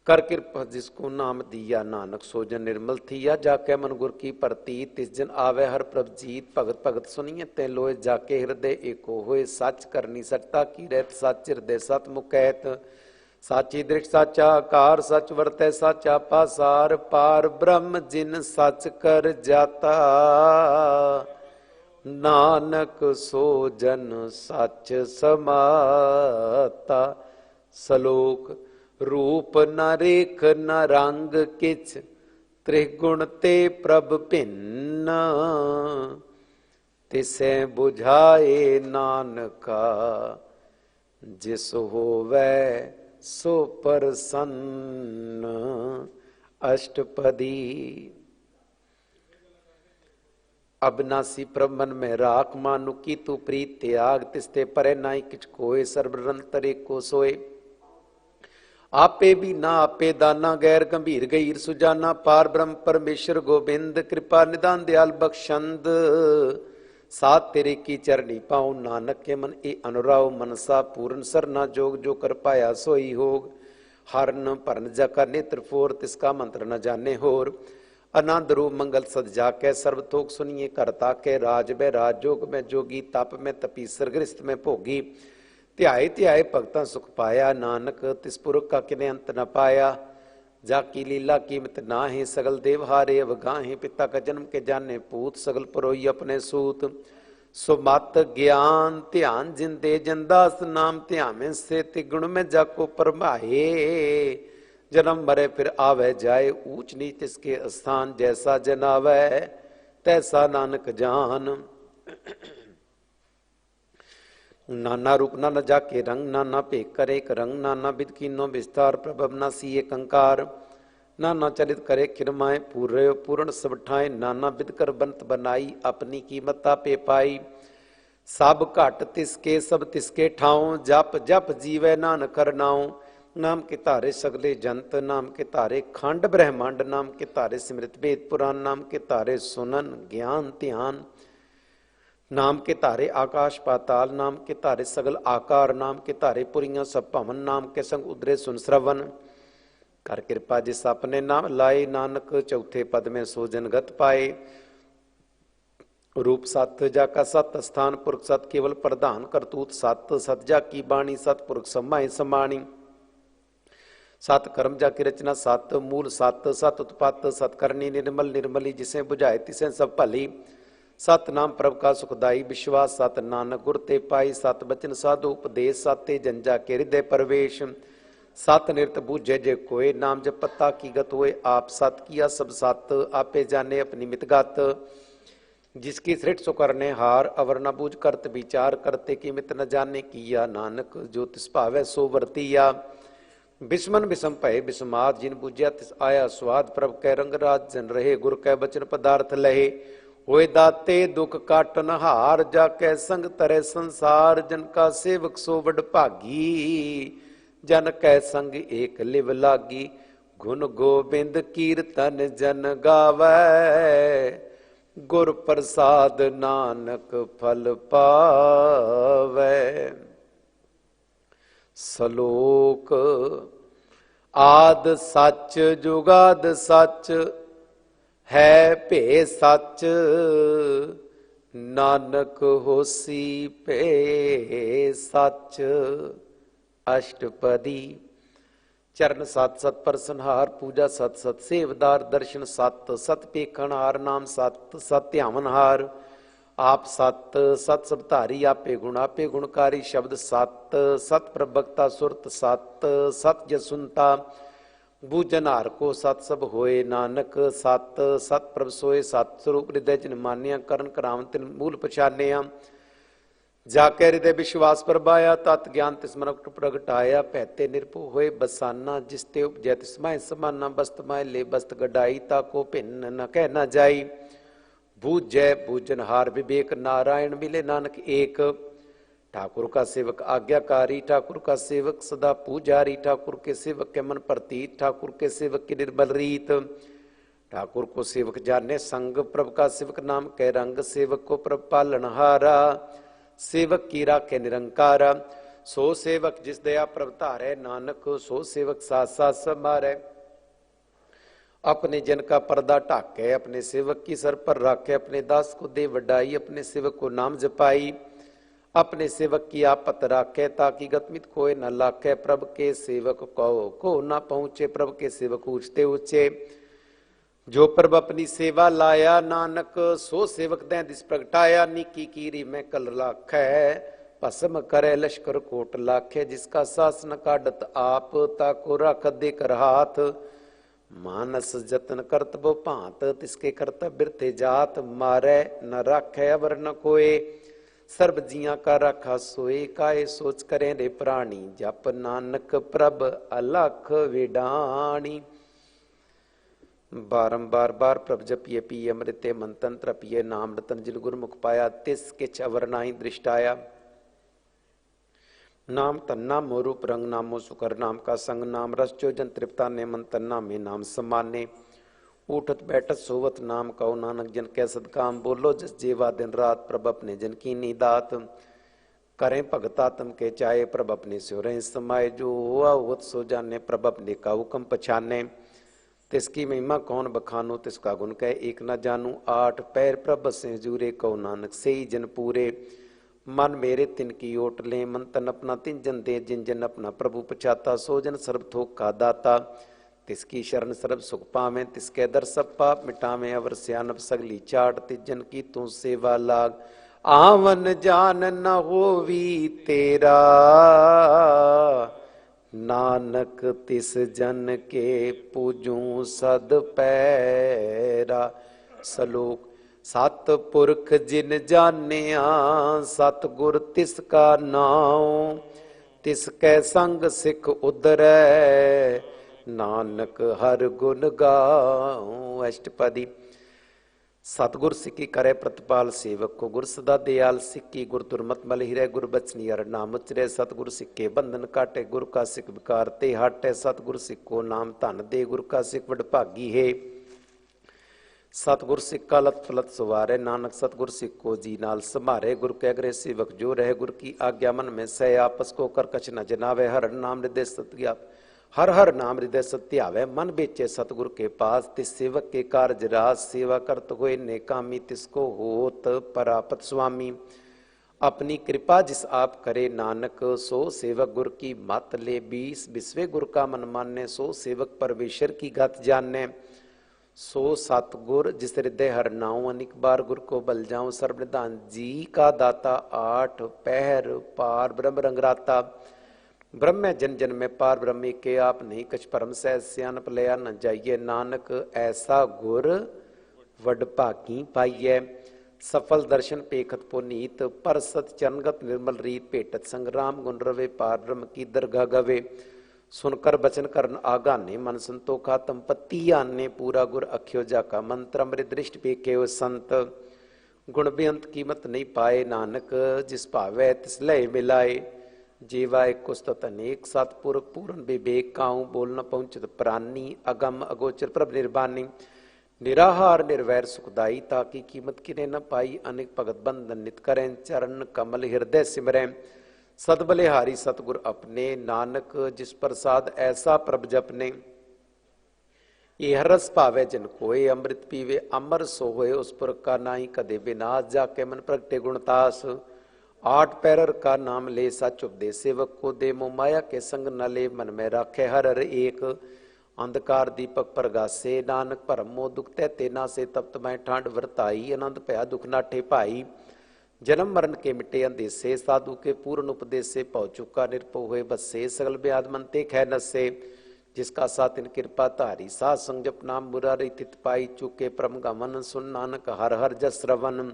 कर कृपा जिसको नाम दिया, नानक सो जन निर्मल थिया। जाके मन गुर की प्रतीत, तिस जन आवे हर प्रभ जीत। भगत भगत सुनिए ते लोए, जाके हृदय एको होए। सच करनी सचता की रहत, सच हृदय सत मुकैत। साची दृष्टि साचा आकार, सच वरतै साचा पासार। पार ब्रह्म जिन सच कर जाता, नानक सो जन सच समाता। सलोक रूप न रेख न रंग किछ, त्रिगुण ते प्रभ भिन्न। तिसे बुझाए नानका, जिस होवै सो प्रसन्न। अष्टपदी। अबनासी प्रभ मन में राख, मानु की तू प्रीत त्याग। तिसते परे नाई किछ कोय, सर्वरंतरे को सोए। आपे भी ना आपे दाना, गैर गंभीर गहीर सुजाना। पार ब्रह्म परमेश्वर गोबिंद, कृपा निदान दयाल बख्शंद। साथ तेरे की चरणी पाऊं, नानक के मन ए अनुराव। मनसा पूर्ण सरना जोग, जो कर पाया सोई होग। हरन भरन जका नेत्र फोर, तिसका मंत्र न जाने होर। आनंद रूप मंगल सद जाकै, सर्व थोक सुनिए करता के। राज में राज, जोग में जोगी, तप में तपी, सरगृहस्थ में भोगी। ध्याय ध्याय भगता सुख पाया, नानक तिस पुरख का किने अंत न पाया। जाकी लीला कीमत नाहि, सगल देव हारे अवगाहे। पिता का जन्म के जाने पूत, सगल परोई अपने सूत। सुमत ज्ञान ध्यान जिंदे जनदास, नाम ध्यान से तिगुण में जाको परमाए। जन्म मरे फिर आवे जाए, ऊंच नीच इसके स्थान। जैसा जनावे तैसा नानक जान। नाना रूप नाना जाके रंग, नाना भेक करे एक रंग। नाना विध कीनो विस्तार, प्रभव ना सीए कंकार। नाना चरित करे खिरमाए, पूरे पूर्ण सब ठाए। नाना विध कर बनत बनाई, अपनी कीमत आपे पाई। सब घट तिसके सब तिसके ठाऊं, जप जप जीवै नानक हर नाऊं। नाम के तारे सगले जंत, नाम के तारे खंड ब्रह्मांड। नाम के तारे सिमृत वेद पुराण, नाम के तारे सुनन ज्ञान ध्यान। नाम के तारे आकाश पाताल, नाम के तारे सगल आकार। नाम के तारे पुरियां सब भवन, नाम के संग उदरे सुन श्रवण। कर कृपा जिस अपने नाम लाए, नानक चौथे पद में सो जनगत पाए। रूप सत जाका सत स्थान, पुरख सत केवल प्रधान। करतूत सत सत जाकी बाणी, सत पुरख समाए समाणी। सत कर्म जाकी रचना सत, मूल सत सत उत्पत्त। सत करनी निर्मल निर्मली, जिसे बुझाए तिसे सब भली। सत नाम प्रभ का सुखदाई, विश्वास सत नानक गुर ते पाई। सत बचन साधु उपदेश, साते जन जाके हृदय प्रवेश। सत निरत बूझे जे कोय, नाम जप पत्ता की गत होए। आप सत किया सब सत, आपे जाने अपनी मितगत। जिसकी सृष्टि सो करने हार, अवर न बूझ करत विचार। करते की मित न जाने किया, नानक जो तिस भावै सो वर्तिया। बिस्मन बिसम भय बिस्माद, जिन बूझिया तिस आया स्वाद। प्रभ कै रंग राज जन रहे, गुर कै बचन पदार्थ लहे। होए दाते दुख काटन हार, जाकै संग तरे संसार। जन का सेवक सो वड भागी, जन कै संग एक लिव लागी। गुण गोबिंद कीर्तन जन गावै, गुर प्रसाद नानक फल पावै। सलोक आद सच जुगाद सच, है भे सच। नानक होसी भे सच। अष्टपदी। चरण सत सत परसनहार, पूजा सत सत सेवदार। दर्शन सत सत पेखनहार, नाम सत सत ध्यावनहार। आप सत सत सब धारी, आपे गुणकारी। शब्द सत सत प्रभक्ता सुरत सत सत जसुनता। बूझन हार को सत सब होए, नानक सत सत प्रभ सोए। सत स्वरूप हृदय जिन मानिया, करण करावन तिन मूल पछानिया। जाके हृदय विश्वास प्रभाया, तत् ज्ञान तिस मन प्रगटाया। पैते निरभो होए बसाना, जिसते उपजय तिस माय समाना। बस्त माय ले बस्त गडाई, ताको भिन्न न कह न जाई। बूझै बूझनहार विवेक नारायण मिले नानक एक। ठाकुर का सेवक आज्ञाकारी, ठाकुर का सेवक सदा पूजारी, ठाकुर के सेवक के मन प्रतीत, ठाकुर के सेवक की निर्बल रीत। ठाकुर को सेवक जाने संग, प्रभु का सेवक नाम के रंग। सेवक को प्रभु पालनहारा, सेवक की राखे निरंकारा। सो सेवक जिस दया प्रभु धारे, नानक सो सेवक साथ साथ संभारे। अपने जन का पर्दा ढाके, अपने सेवक की सर पर राखे। अपने दास को दे वडाई, अपने सेवक को नाम जपाई। अपने सेवक की आपत राखे, ताकि गतमित कोई न लाखे। प्रभु के सेवक को न पहुंचे, प्रभु के सेवक ऊंचते ऊंचे। जो प्रभु अपनी सेवा लाया, नानक सो सेवक दे दिस प्रगटाया। निकी कीरी में कल लाखे, भस्म करे लश्कर कोट लाखे। जिसका शासन काटत आप, ताको रख दे कर हाथ। मानस जतन करत बो भांत, तिसके कर्तव्य बिरथे जात। मारे न राखे अवर न कोय, सर्ब जिया का राखा सोए। काए सोच करें रे प्राणी, जप नानक प्रभ अलख विडाणी। बारंबार बार प्रभ जपिए पिए अमृते मन तंत्र पिए। नाम रतन जिन गुरमुख पाया, तिस किछ अवर नाहि दृष्टाया। नाम तन्ना मो रूप रंग, नामो सुकर नाम का संग। नाम रस चोजन तृप्ता ने, मन तन्ना में नाम समाने। उठत बैठत सोवत नाम कहो, नानक जन कै सदकाम। बोलो जस जेवा दिन रात, प्रभ अपने जन की नीदात। करें भगता तम के चाहे, प्रभ अपने स्योरें समाये। जो हुआ हुत सो जाने, प्रभ अपने का हुक्म पछाने। तिसकी महिमा कौन बखानो, तिसका गुण कह एक न जानू। आठ पैर प्रभ से जूरे, कहो नानक से ही जन पूरे। मन मेरे तिन की ओट ले, मन तन अपना तिन जन दे। जिन जन अपना प्रभु पछाता, सो जन सर्ब थोक का दाता। तिसकी शरण सर्ब सुख पावें, तिसके दर सब पाप मिटावें। अवर सियानप सगली चाट, तिस जन की तू सेवा लाग। आवन जान न होवी तेरा, नानक तिस जन के पूजू सद पैरा। सलोक सतपुरख जिन जानिया, सतगुर तिसका नाम। तिसकै संग सिख उदरै, नानक हर गुण गाऊं। अष्टपदी। सतगुर सिक्की करे प्रतिपाल, सेवक को गुर सदा दयाल। सिक्की गुर दुर्मत मल हिरै, गुर बचनी हर नाम उचरे। सतगुर सिक्के बंधन काटे, गुर का सिख विकार ते हटे। सतगुर सिक्को नाम धन दे, गुर का सिख वड भागी है। सतगुर सिक्का लत पलत सवारे, नानक सतगुर सिक्को जी नाल संभारे। गुर के अग्रे सेवक जो रहे, गुर की आज्ञा मन में सह। आपस को कर कछ न जनावे, हर नाम हृदय सत्या। हर हर नाम हृदय सत्य आवे, मन बेचे सतगुर के पास। तिस सेवक के कार्य रास, सेवा करत होए नेकामी। तिसको होत परापत स्वामी, अपनी कृपा जिस आप करे। नानक सो सेवक गुर की मत ले, 20 बिस्वे गुर का मन माने। सो सेवक परमेश्वर की गत जाने। सो सतगुर जिस हृदय हर नाऊं, अनिक बार गुर को बल जाऊं। सर्वनिधान जी का दाता, आठ पहर पार ब्रह्म रंगराता। ब्रह्म जन जन में पार ब्रह्मी के, आप नहीं कछ परम सह। सियानप लया न जाइए, नानक ऐसा गुर वड भागी पाइये। सफल दर्शन पेखत पुनीत, पर सत चरणगत निर्मल रीत। भेटत संग्राम गुण रवे, पार ब्रह्म की दरगाह गवे। सुनकर बचन करन आगाने, मन संतोखा तंपति आने। पूरा गुर अख्यो जाका मंत्र, अमृत दृष्टि पेखे संत। गुण बेअंत कीमत नहीं पाए, नानक जिस भावै तिस लय मिलाए। जीवा एक कुस्तत अनेक, सतपुरख पूर्ण विवेक। काऊं बोल न पहुंचत प्राणी, अगम अगोचर प्रभ निर्बानी। निराहार निर्वैर सुखदाई, ताकि कीमत किने न पाई। अनेक भगत बंधन नित करें, चरण कमल हृदय सिमरें। सदबलिहारी सतगुर अपने, नानक जिस प्रसाद ऐसा प्रभ जपने। ये रस पावे जिन कोय, अमृत पीवे अमर सोए। उस पुरख का नाई कदे विनाश, जाके मन प्रगटे गुणतास। आठ पैरर का नाम ले, सच उपदेश सेवक को दे। मोह माया के संग न ले, मन में राखे हर हर एक। अंधकार दीपक प्रगासे, नानक भरम मोह दुख ते नासे। तप्त मैं ठांड वरताई, आनंद भया दुख नाठे भाई। जन्म मरण के मिटे अंदेसे, साधु के पूर्ण उपदेश से। पौ चुका निरपो हुए बसे, सगल ब्याध मन ते खै नसे। जिसका साथ इन कृपा धारी, साध संग जप नाम मुरारी। तित पाई चुके परम गमन, सुन नानक हर हर जस रवन।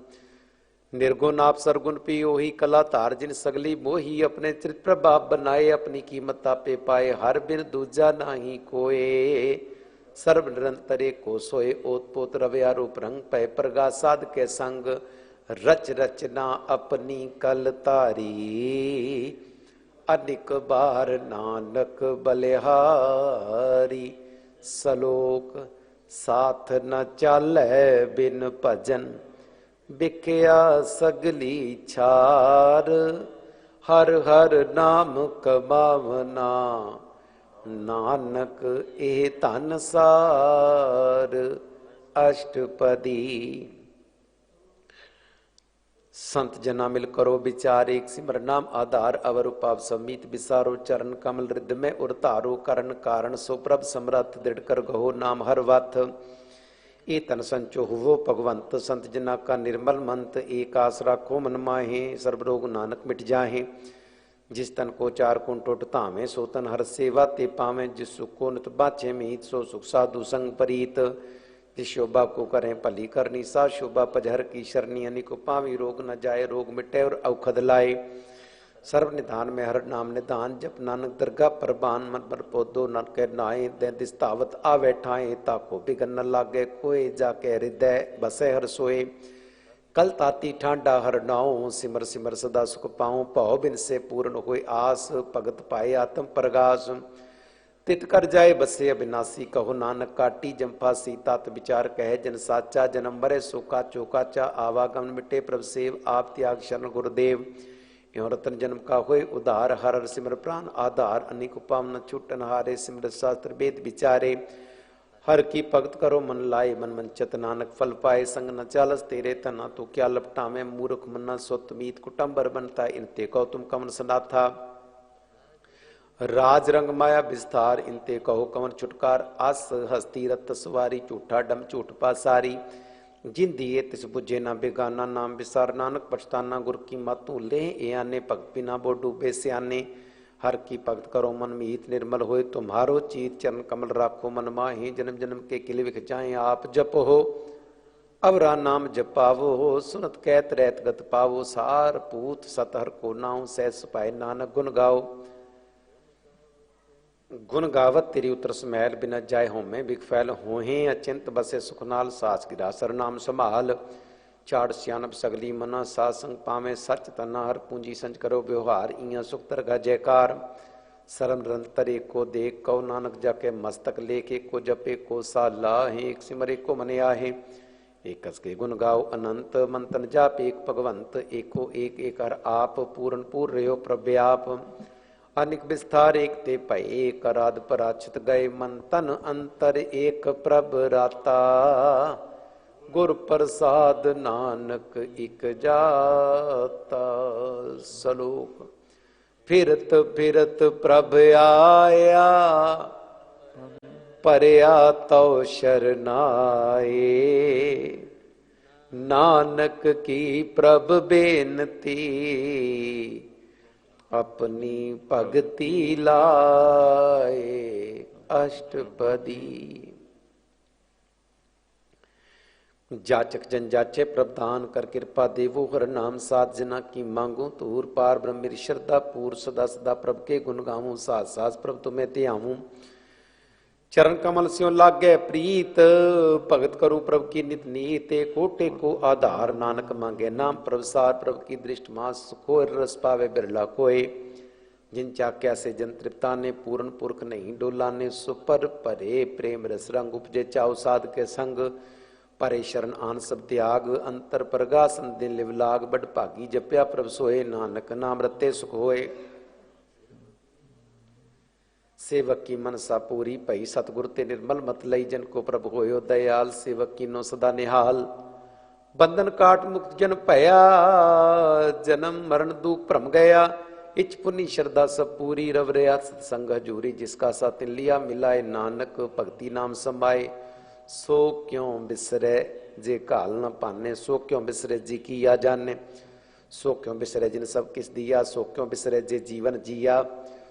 निर्गुण आप सरगुण पी ओही, कला धार जिन सगली मोही। अपने चित प्रभाव बनाए, अपनी कीमत आपे पाए। हर बिन दूजा नाही कोय, सर्व निरंतर एको सोए ओत पोत रव्या रूप रंग पै प्रगा साध के संग रच रचना अपनी कल तारी अनिक बार नानक बलिहारी सलोक साथ न चालै बिन भजन बिख्या सगली छार हर हर नाम कमावना नानक ए धन सार अष्टपदी। संत जना मिल करो विचार एक सिमर नाम आधार अवर उपाव समीत विसारो चरण कमल रिद में उड़तारो करण कारण सो प्रभ समरथ दृढ़ कर गहो नाम हर वथ ए तन संचो हुवो भगवंत संत जना का निर्मल मंत एक आस राखो मन माहे सर्व रोग नानक मिट जाहे जिस तन को चार कुन टोट धामे सो तन हर सेवा ते पावे जिस सुख को नित बाचे मीत सो सुख साधु संग परीत जिस शोभा को करें भली करनी सा शोभा पजहर की शरणी अनिक पावी रोग न जाए रोग मिटे और औखद लाए सर्व निधान में हर नाम निधान जप नानक दरगाह परबान मन पर पोदो न के नाए दे दिस्तावत आवे ठाए ताको बिगन न लागे कोई जाके हृदय बसे हर सोए कल ताती ठांडा हर नाओ सिमर सिमर सदा सुख पाऊं भव बिन से पूर्ण होए आस भगत पाए आत्म प्रगास तित कर जाए बसे अविनाशी कहो नानक काटी जम्फासी तात विचार कहे जन साचा जन्म मरे सोका चौकाचा आवागमन मिटे प्रभ सेव आप त्याग शरण गुरुदेव यो रतन जन्म का होए उधार हर हर सिमर प्राण आधार अनेक उपाम न छूटन हारे सिमर शास्त्र वेद विचारे हर की भगत करो मन लाए मन मन चत नानक फल पाए संग न चालस तेरे तना तो क्या लपटा में मूर्ख मन्ना सुत मीत कुटुंबर बनता इनते कहो तुम कमन सनाथा राज रंग माया विस्तार इनते कहो कमन छुटकार आस हस्ती रत सवारी झूठा डम झूठ पासारी जिन दिए तिस बुझे ना बेगाना नाम विसार नानक पछताना गुर की मतू ले ए आने भक्त बिना बो डूबे सियाने हर की भक्त करो मन मीत निर्मल होए तुम्हारो चीत चरण कमल राखो मन माहे जन्म जन्म के किले विख जाए आप जप हो अवरा नाम जपावो हो सुनत कैत रैत गत पावो सार पूत सतहर को नाव सह सपाए नानक गुन गाओ गुण गावत तेरी उतर समैल बिना जाय होमे बिग फैल होहे अचिंत बसे सुखनाल सास गिरा सर नाम संभाल चाड़ सियानप सगली मना सास संग पावे सच तना हर पूंजी संज करो व्यवहार इया सुख तरगा जयकार सरम रंतरे को देख कौ नानक जाके मस्तक लेके को जपे को साला है एक सिमरे को मने आहे एक कस के गुण गाओ अनंत मंतन जाप एक भगवंत एको एक एक हर आप पूर्ण पूर रहो प्रव्याप अनिक विस्तार एक ते पए कराद पराचित गए मन तन अंतर एक प्रभ राता गुर प्रसाद नानक इक जाता सलोक फिरत फिरत प्रभ आया परया तो शरनाए नानक की प्रभ बेनती अपनी भगति लाए अष्टपदी। जाचक जन जाचे प्रभदान कर कृपा देवो हर नाम सात जना की मांगो तूर पार ब्रह्म मेरी श्रद्धा पूर सदा सदा प्रभ के गुण गाऊं साथ साथ प्रभ तुम्हें त्याऊं चरण कमल स्यों लागे प्रीत भगत करूं प्रभ की नित नीत कोटे को आधार नानक मांगे नाम प्रभसार प्रभ की दृष्टि मास सुखो रस पावे बिरला कोय जिन चाक्या से जन तृप्ता ने पूर्ण पुरख नहीं डोला ने सुपर परे प्रेम रस रंग उपजे चाव साध के संग परे शरण आन सब त्याग अंतर प्रगासन दिन लिवलाग बड़ भागी जप्या प्रभ सोए नानक नाम रते सुख होए सेवक की मनसा पूरी पई सतगुरु ते निर्मल मत लई जन को प्रभु होयो दयाल सेवक की नो सदा निहाल बंधन काट मुक्त जन भया जन्म मरण दुख भ्रम गया इच पुनि श्रद्धा सब पूरी रव रया सत्संग हजूरी जिसका साथ लिया मिलाए नानक भक्ति नाम समाए सो क्यों बिसरे जे काल न पाने सो क्यों बिसरे जी की या जाने सो क्यों बिसरे जिन सब किस दिया सो क्यों बिसरे जे जीवन जिया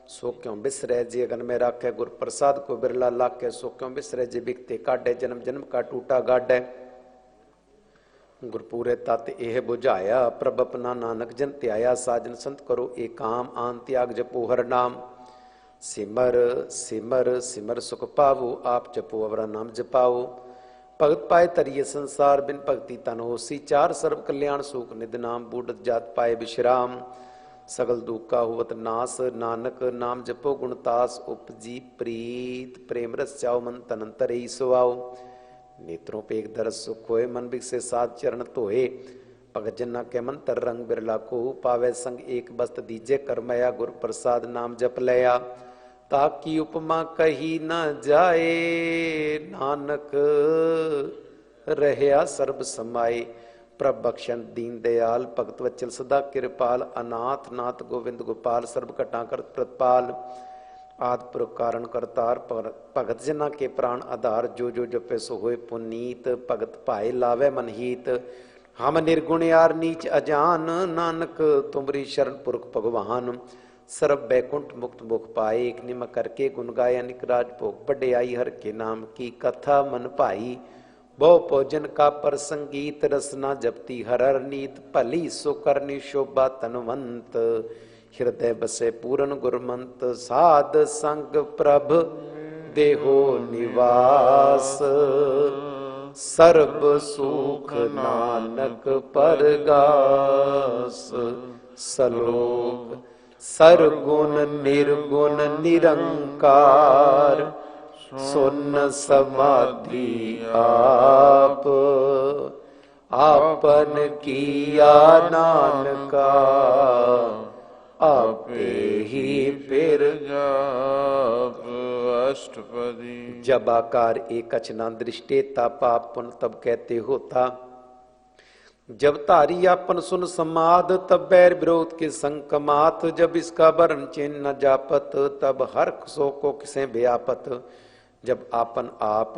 सो क्यों बिसरे जे अगन में राखे गुर प्रसाद को बिरला लाखे सो क्यों बिसरे जे बिकते काटे जन्म जन्म का टूटा गाडे गुरपूरे तत् एह बुझाया प्रभ अपना नानक जन त्याया साजन संत करो एक काम आन त्याग जपो हर नाम सिमर सिमर सिमर सुख पावो, आप जपो अवरा नाम जपाओ। भगत पाए तरिये संसार, बिन भक्ति तन होसी। चार सर्व कल्याण सुख निध नाम, बूढ़त जात पाए विश्राम। सगल दुख का हुवत नास, नानक नाम जपो गुणतास। उपजी प्रीत प्रेम रस चाओ, मन तन अंतर ही सुआओ। नेत्रों पे एक दरस सुख होए, मन बिकसे सात चरण धोए। भगत जना के मंत्र रंग बिरला को, पावे संग एक बस्त दीजे। करमया गुर प्रसाद नाम जप लया, ताकि उपमा कही न जाए। नानक रहया सर्ब समाए, प्रभ बख्शन दीन दयाल। भगत वचल सदा कृपाल, अनाथ नाथ गोविंद गोपाल। सर्ब घटा कर प्रतिपाल, आदि पुरख कारण करतार। भगत जना के प्राण आधार, जो जो जपे सो होए पुनीत। भगत पाए लावे मन हीत, हम निर्गुण यार नीच अजान। नानक तुमरी शरण पुरख भगवान, सर्व बैकुंठ मुक्त मुख पाए। एक निम करके गुण गाय, अनिक राज भोग बढ़े आई। हर के नाम की कथा मन भाई, बहु भोजन का प्रसंगीत। रसना जपती हर नीत, भली सो करनी शोभा तनवंत। हृदय बसे पूरन गुरमंत, साध संग प्रभ देहो निवास। सर्ब सुख नानक परगास। सलोक सरगुण निर्गुण निरंकार, सुन समाधि आप। आपन किया नानका, आपे ही फिर जाप। अष्टपदी। जब आकार एक अचना दृष्टे, ता पाप पुन तब कहते होता। जब तारी आपन सुन समाध, तब बैर विरोध के संग कमात। जब इसका वर्ण चिन्ह न जापत, तब हर सो को किसे व्यापत। जब आपन आप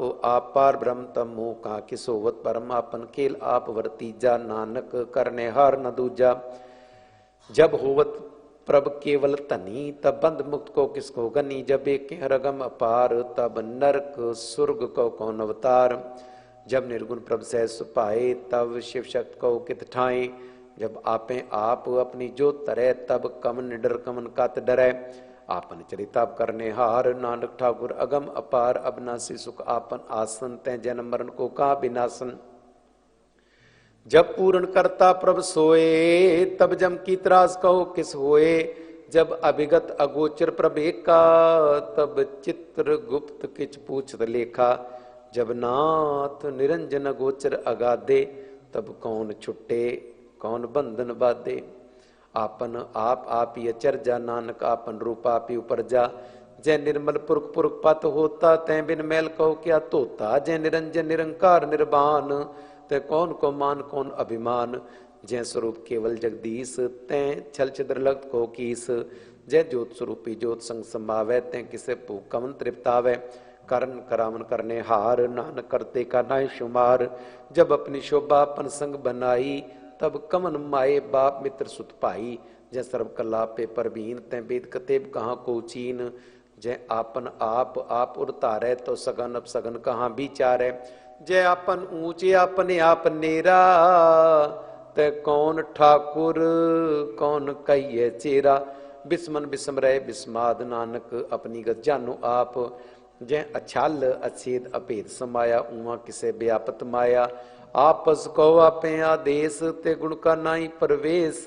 पार ब्रह्म, तब मुँह का किसोवत परम। आपन खेल आप वर्तीजा, नानक करने हार न दूजा। जब होवत प्रभ केवल धनी, तब बंध मुक्त को किसको गनी। जब एक रगम अपार, तब नरक सुर्ग को कौन अवतार। जब निर्गुण प्रभ सह सुपाए, तब शिव शक्ति को कित ठाए। जब आपे आप अपनी जोत तरे, तब कमन निडर कमन कात डरे। आपन चरिताप करने हार, नानक ठाकुर अगम अपार। अबनासी सुख आपन आसन, तै जन्म मरण को का बिनासन। जब पूर्ण करता प्रभ सोए, तब जम की त्रास कहो किस होए। जब अभिगत अगोचर प्रभ एका, तब चित्र गुप्त किच पूछत लेखा। जब नाथ निरंजन अगोचर अगाधे, तब कौन छुट्टे कौन बंधन बाधे। आपन आप ही अचरजा, नानक आपन रूप आप ही उपरजा। जय निर्मल पुरख पुरख पत होता, तै बिन मैल कहो क्या तोता। जय निरंजन निरंकार निर्वाण, तै कौन को मान कौन अभिमान। जय स्वरूप केवल जगदीश, तै छल छिद्र लगत को कीस। जय ज्योत स्वरूपी ज्योत संग समावै, तै किसे भूख कमन तृप्तावै। करण करावन करने हार, नानक करते का नाय शुमार। जब अपनी शोभा अपन संग बनाई, तब कमन माए बाप मित्र सुत भाई। जय सर्व कला पे परवीन, तै वेद कतेब कहाँ को चीन। जय आपन आप उड़तारै, तो सगन अब सगन कहाँ विचारै। जय आपन ऊंचे अपने आप नेरा, तै कौन ठाकुर कौन कहिए चेरा। बिस्मन बिस्म रहे बिस्माद, नानक अपनी गत जानो आप। जय अछाल अछेद अभेद समाया, उमा किसे व्यापत माया। आपस को आपे आदेश, ते गुण का नाई प्रवेश।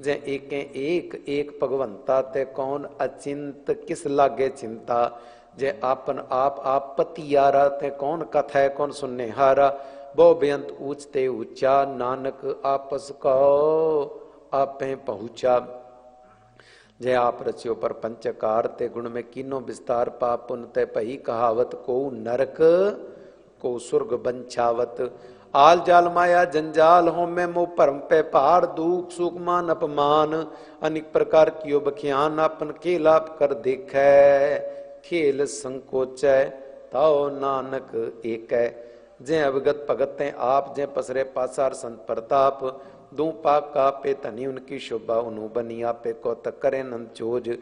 जय एक भगवंता, ते कौन अचिंत किस लागे चिंता। जय आपन आप पतियारा, ते कौन कथा है कौन सुनने हारा। बहु बेअंत ऊंचते ऊंचा, नानक आपस को आपे पहुंचा। जय आप रचियो पर पंचकार, ते गुण में कीनो विस्तार। पाप पुन ते पही कहावत, को नरक को स्वर्ग बंछावत। आल जाल माया जंजाल हो में मोह परम पे पार। दुख सुख मान अपमान, अनेक प्रकार कियो बखियान। अपन खेल आप कर देखे, खेल संकोच ताओ नानक एक। जय अवगत भगत हैं आप, जय पसरे पासार संत प्रताप। दू पाक का पे धनी उनकी शोभा, उन्हों बनी आपे कौतक करे नंद चोज।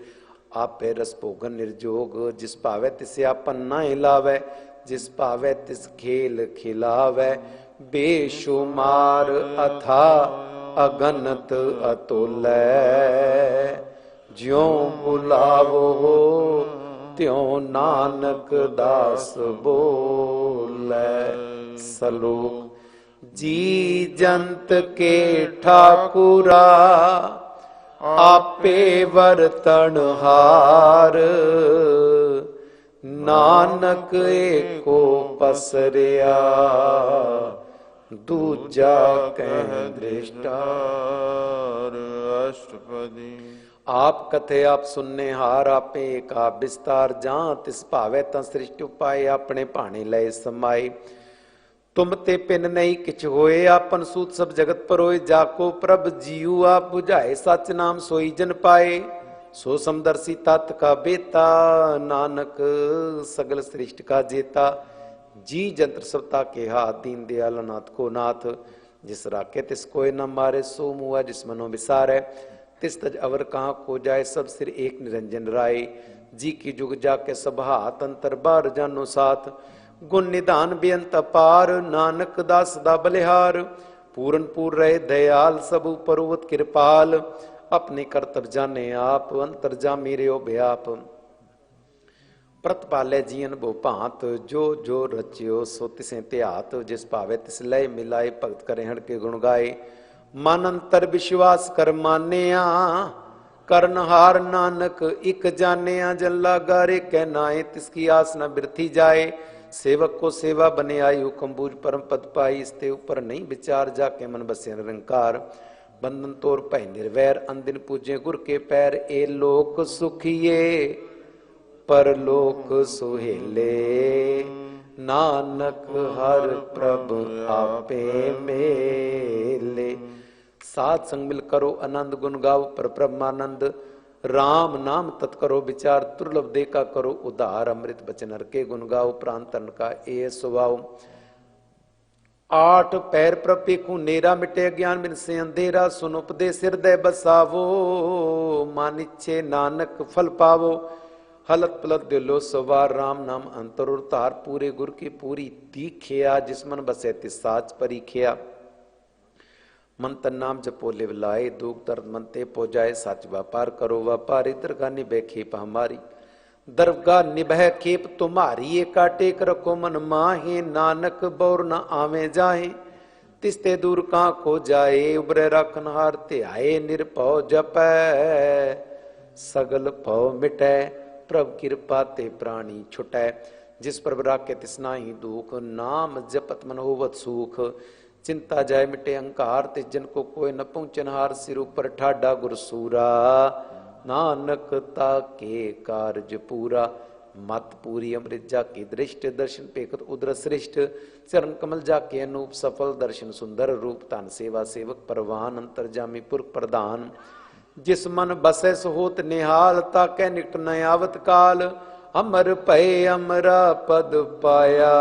आपे रस भोगन निर्जोग, जिस पावे तिसे आपन ना हिलावे। जिस पावे तिस खेल खिलावे। बेशुमार अथा अगनत अतुल, ज्यों बुलावो त्यों नानक दास बोले। सलोक जी जंत के ठाकुरा आपे वर्तन हार। नानक एको पसरिया दूजा कह दृष्टार। अष्टपदी। आप कथे आप सुनने हार आपे एक आप विस्तार। जहां तिस भावे तं सृष्टि उपाय अपने भाने लय समाए। तुम ते पिन नहीं किछ होए आपन सूत सब जगत पर होए। जाको प्रभ जीव आप बुझाए सच नाम सोई जन पाए। सो समदर्शी तत् का बेता नानक सगल सृष्टि का जेता। जी जंत्र सबता के हाथ दीन दयाल नाथ को नाथ। जिस राखे तिस कोय न मारे सो मुआ जिस मनो विसार है। तिस तज अवर कहाँ को जाए सब सिर एक निरंजन राय। जी की जुग जाके सब हाथ अंतर बार जानो साथ। गुण निधान बेअंत अपार नानक दास दा बलिहार। पूरन पूर रहे दयाल सब परुवत कृपाल। अपने कर्तव्य जाने आप अंतर जा मेरे ओ व्याप। प्रतपाले जीवन भो भांत जो जो रचियो सो तिसे त्यात। जिस भावे तिस लय मिलाए भगत करे हड़ के गुण गाए। मन अंतर विश्वास कर मानिया करनहार नानक इक जानिया। जन लागा रे कह नाए तिसकी आस न बिरथी जाए। सेवक को सेवा बने आई हुक्म बूझ परम पद पाई। इसते ऊपर नहीं विचार जाके मन बसे निरंकार। बंधन तोर भय निर्वैर अंदिन पूजे गुर के पैर। ए लोक सुखिए परलोक सुहेले। नानक हर प्रभ आपे मेले। साथ संग मिल करो आनंद गुण गाओ पर ब्रह्मानंद। राम नाम तत्करो विचार दुर्लभ देखा करो उधार। अमृत बचन हर के गुण गाओ प्राण तन का ए स्वभाव। आठ पैर प्रपेखू नेरा मिटे ज्ञान बिन से अंधेरा। सुन उपदेश हृदय बसावो मान इच्छे नानक फल पावो। हलत पलत दिलो सवार राम नाम अंतर तार। पूरे गुर की पूरी दीखिया जिस मन बसे तिस साच परीखिया। मन तन नाम जपो लिव लाए दुख दर्द मन ते पो जाए। सच व्यापार करो व्यापारी दरगाह निभे खेप हमारी। दरगाह निभह खेप तुम्हारी ये काटे कर रखो मन माहे। नानक बौर न आवे जाए तिस्ते दूर कहाँ को जाए। उबरे रखन हार ते आए निरपौ जपै सगल पौ मिटै। प्रभ कृपा ते प्राणी छुटै। जिस प्रभ राखे तिसना ही दुख नाम जपत मन होवत सुख। चिंता जाय मिटे अहंकार तिस जन को कोई न पहुंचनहार। सिर ऊपर ठाडा गुरसूरा नानक ताके कार्य पूरा। मत पूरी अमृत जाके दृष्ट दर्शन पेखत उदर श्रेष्ठ। चरण कमल जाके अनूप सफल दर्शन सुंदर रूप। तन सेवा सेवक परवान अंतर जामी पुरख प्रधान। जिस मन बसे सहोत निहाल ताके निकट न आवत काल। अमर भय अमरा पद पाया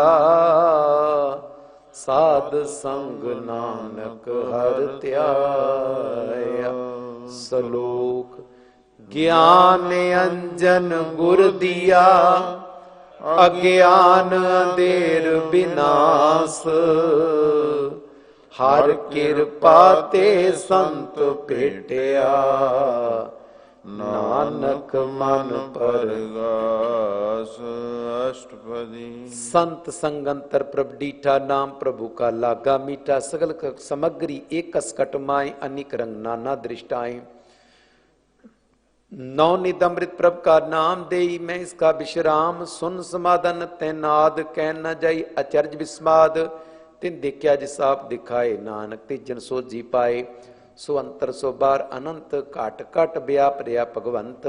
साध संग नानक हर त्याया। सलोक ज्ञान अंजन गुर दिया अज्ञान अंधेर विनाश। हर कृपा ते संत भेटिया नानक मन परगास। अष्टपदी। संत संगंतर प्रभ डीठा नाम प्रभु का लागा मीठा। सगल समग्री एक कसकट माए अनिक रंग नाना दृष्टाएं। नौ निदमृत प्रभ का नाम देई मैं इसका विश्राम। सुन समाधन तैनाद कह न जाई अचर्ज विस्माद। तिन देखा जिस आप दिखाए नानक तिजन सो जी पाए। सो अंतर सो बार अनंत काट काट व्याप रया भगवंत।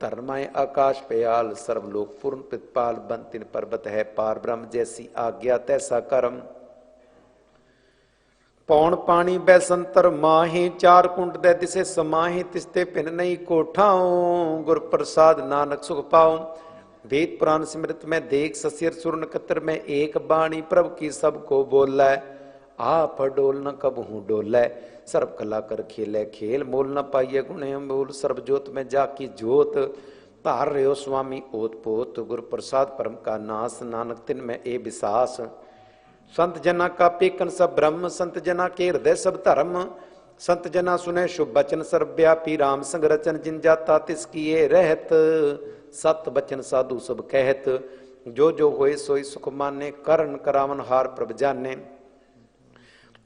धर्माय आकाश पयाल सर्वलोक पूर्ण प्रतिपाल। बंतिन पर्वत है पार ब्रह्म जैसी आज्ञा तैसा कर्म। पौन पानी बैसंतर माहे चार कुंड दे दिसे समाहे। तिस्ते पिन नहीं कोठाओ गुर प्रसाद नानक सुख पाओ। वेद पुराण स्मृत में देख ससिर सुर नक्षत्र में एक बाणी। प्रभु की सबको बोलै आप डोल न कब हूँ डोलै। सर्व कला कर खेलै खेल मोल न पाइये गुणे मोल। सर्व जोत में जाकी जोत धार रहे हो स्वामी ओत पोत। गुरु प्रसाद परम का नास नानक तिन में ए विसास। संत जना का पेकन सब ब्रह्म संत जना के हृदय सब धर्म। संत जना सुने शुभ बचन सर्वव्यापी, राम संग रचन जिन जाता तिसकी रहत। सत बचन साधु सब कहत, जो जो होए सोई सुख माने। करण करावन हार प्रभ जाने,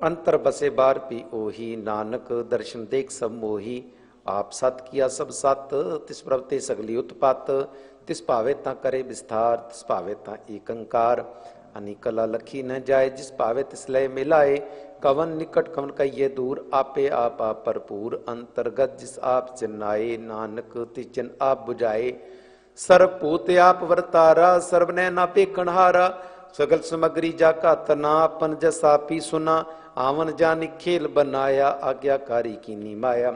अंतर बसे बार पी ओही। नानक दर्शन देख सब मोही, आप सत किया सब सत। तिस प्रभ ते सगली उत्पत, तिस भावे ता करे विस्तार। तिस भावे ता एकंकार, अनिकला लखी न जाए। जिस भावे तिस लय मिलाए, कवन निकट कवन कहिए दूर। आपे आप भरपूर, अंतर्गत जिस आप चिन्नाए। नानक तिस जन आप बुझाए, सर्वभूत आप वर्तारा। सर्व ने ना पेखणहारा, सगल समग्री जाका तना। अपन जसा पी सुना, आवन जानी खेल बनाया। आज्ञाकारी कीनी माया,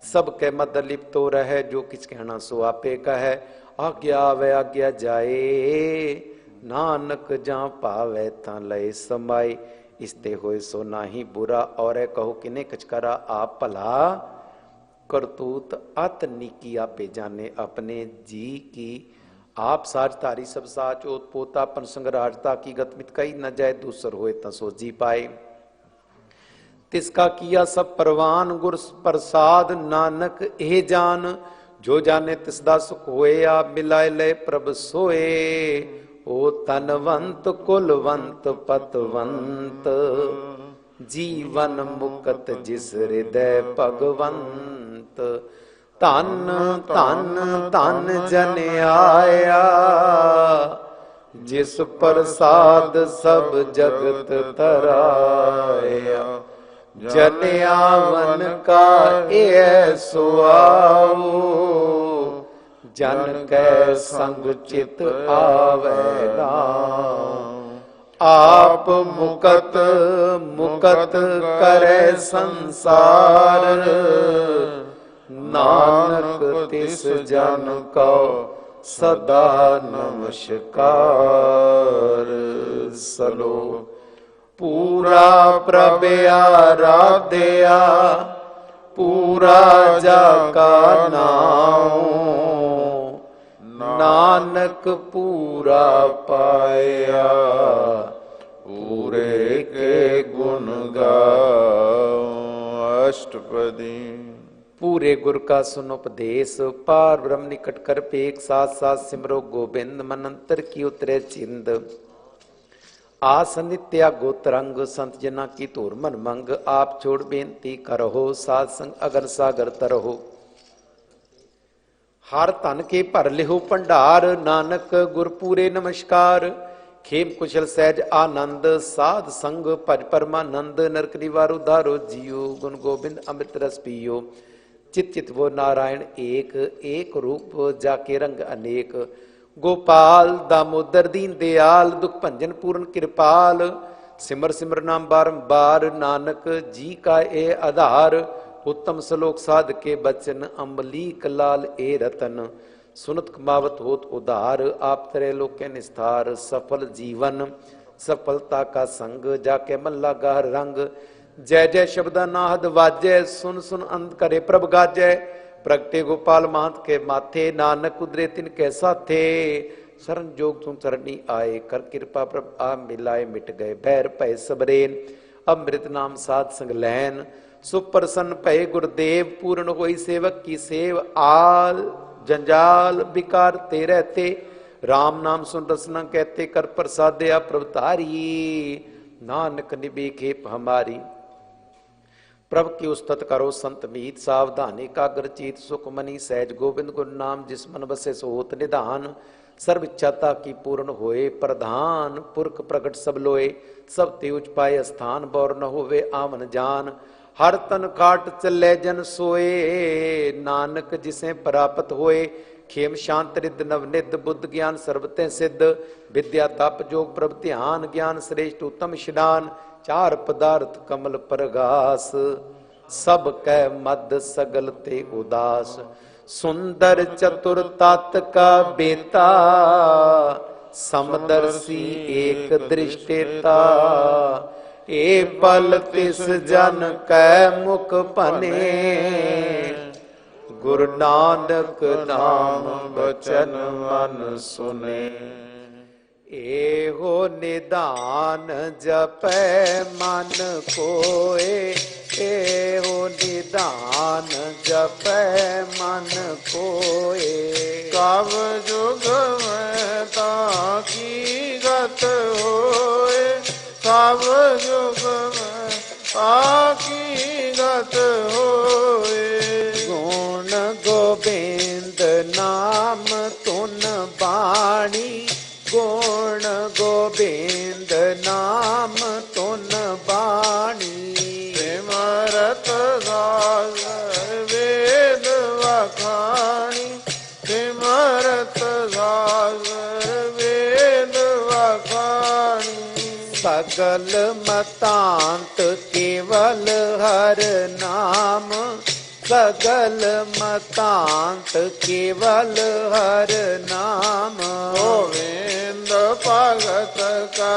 सब के मद लिप्तो रहे। जो किस कहना सो आपे कहे, आज्ञा आवे आज्ञा जाए। नानक जहाँ पावे ता लय समाए। इसते होए सो नाही बुरा, और कहो किने कचकरा आप भला। करतूत अत निकी आपे जाने, अपने जी की आप साजधारी सब साच। ओत पोतापन संगराजता की गत मित कही न जाए। दूसर होए ता सो जी पाए, तिसका किया सब परवान। गुर प्रसाद नानक ए जान, जो जाने तिसदा सुख होए। आप मिलाए ले प्रभ सोए। ओ तनवंत कुलवंत पतवंत, जीवन मुकत जिस हृदय भगवंत। धन धन धन जन आया, जिस प्रसाद सब जगत तराया। जन आवन का ए सुआओ, जन कै संग चित आवे राम। आप मुकत मुकत करे संसार, नानक तिस जन को सदा नमस्कार। सलो पूरा प्रभ आराध्या, पूरा जाका नाम। नानक पूरा पाया, पूरे के गुण गाओ। अष्टपदी। पूरे गुर का सुन उपदेश, पार ब्रह्म निकट कर पेख। साथ साथ सिमरो गोबिंद, मन अंतर की उतरे चिंद। आस नित्या गोतरंग, संत जना की तोर मन मंग। आप छोड़ बेनती करहो, साध संग अगर सागर तरहो। हर धन के भर लिहो भंडार, नानक गुर पूरे नमस्कार। खेम कुशल सहज आनंद, साध संग भज परमानंद। नरक निवार उद्धारो जियो, गुण गोबिंद अमृत रस पियो। चित चित वो नारायण एक, एक रूप जाके रंग अनेक। गोपाल दामोदर दीन दयाल, दुख भंजन पूर्ण कृपाल। सिमर सिमर नाम बारंबार, नानक जी का ए आधार। उत्तम श्लोक साध के बचन, अम्बलीक लाल ए रतन। सुनत कमावत होत उधार, आप तरे लोक के निस्तार। सफल जीवन सफलता का संग, जाके मल्ला गार रंग। जय जय शब्दा नाहद वाजय, सुन सुन अंत करे प्रभ गाजय। प्रगटे गोपाल महंत के माथे, नानक उदरे तिन के साथे। शरण जोग तुम शरणी आए, कर कृपा प्रभ आ मिलाए। मिट गए बैर भय सबरेन, अमृत नाम साध संग लैन। सुप्रसन्न भय गुरुदेव, पूर्ण होई सेवक की सेव। आल जंजाल विकार ते रहते, राम नाम सुन रसना कहते। कर प्रसादया प्रभतारी, नानक निबे खेप हमारी। प्रभ की उस्तत करो संत मीत, सावधानी कागर चीत। सुख मनी सहज गोविंद गुण नाम, जिस मन बसे सो होत निधान। सर्व इच्छाता की पूर्ण होए प्रधान, पुरख प्रकट सब लोए। सब ते उच पाए स्थान, बौर न होवे आवन जान। हर तन काट चले जन सोए, नानक जिसे प्राप्त होए। खेम शांत रिद नवनिध, बुद्ध ज्ञान सर्वते सिद्ध। विद्या तप जोग प्रभ ध्यान, ज्ञान श्रेष्ठ उत्तम स्नान। चार पदार्थ कमल प्रगास, सब कै मद सगल ते उदास। सुंदर चतुर तात का बेता, समदर्शी एक दृष्टेता। ए पल तिस जन कै मुख भने, गुरु नानक नाम बचन मन सुने। एहो निदान जपै मन कोय, एहो निदान जपै मन कोए। कब जुग में ताकी गत होए, कब जुग में ताकी गत होए। गुण गोबिंद नाम तुन बाणी, गुण गोबिंद नाम तुन बाणी। सिमरत सागर वेद वखाणी, सिमरत सागर वेद वखाणी। सगल मतांत केवल हर नाम, सगल मतांत केवल हर नाम। गोविंद भगत का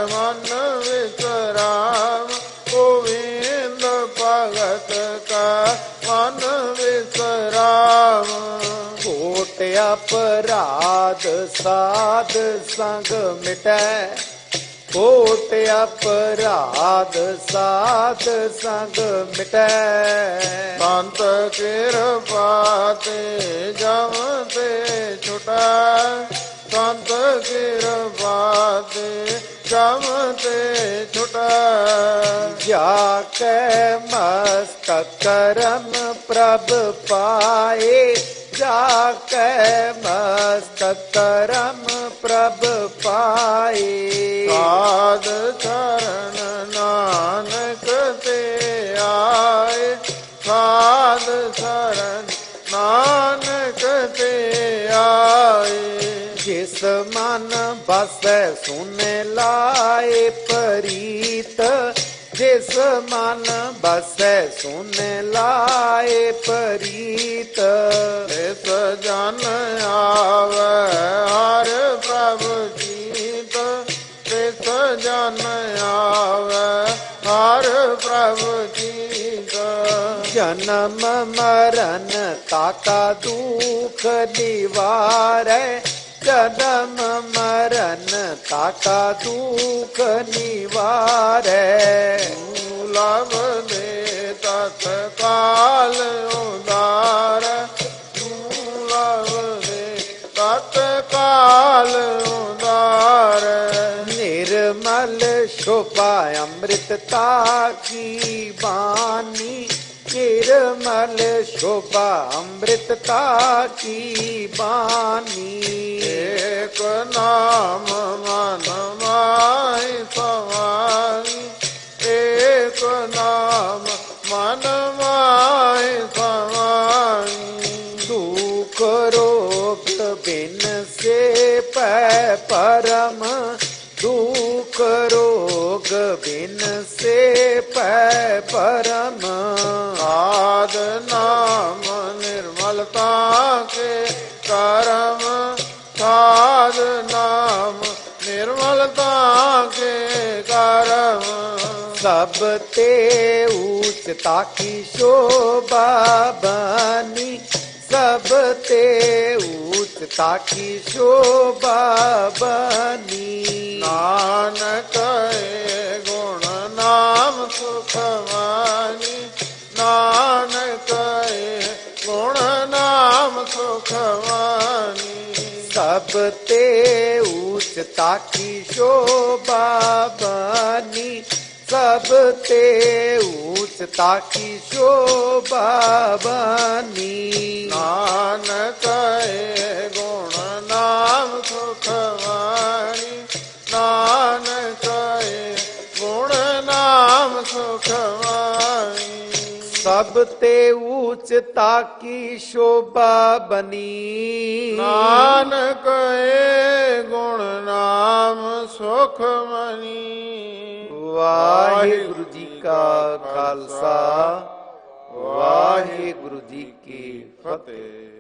मन विश्राम, गोविंद भगत का मन विश्राम। कोट अपराध साध संग मिटै, कोट अपराध साध संग मिटै। संत कृपा ते जम ते छुटा, संत कृपा ते जम ते छुटा। जाके मस्तक करम प्रभ पाए, जाके मस्तक करम प्रभ पाए। साध चरण नानक ते आए, साध चरण नानक ते आए। जिस मन बसै सुन लाए परीत, जिस मन बसै सुन लाए परीत। इस जन आवे हर प्रभु जीत, इस जन आवे हर प्रभु जीत। जन्म मरण ताका दुख निवारै, जन्म मरण ताका दुख निवारै। दुर्लभ दे तत्काल उदार, दुर्लभ दे तत्काल उदार। निर्मल शोभा अमृतता की बानी, निर्मल शोभा अमृतता की बानी। एक नाम मन माहि समानी, एक नाम मन माहि समानी। दुख रोग बिन से पै परम, दुख रोग बिन से पै परम। साध नाम निर्मलता के करम, साध नाम निर्मलता के करम। सब ते ऊंचता की शोभा बनी, सब ते ऊंचता की शोभा बनी। नानक गुण नाम सुखवानी, नानक गुण नाम सुखवानी। सब ते ऊंचता की शोभा बनी, सब ते ऊंचता की शोभा बनी। नानक गुण नाम सुखवानी, नानक गुण नाम सुखवानी। सब ते ऊंचता की शोभा बनी, नानक गुण नाम सुख मनी। वाहिगुरु जी का खालसा, वाहिगुरु जी की फतेह।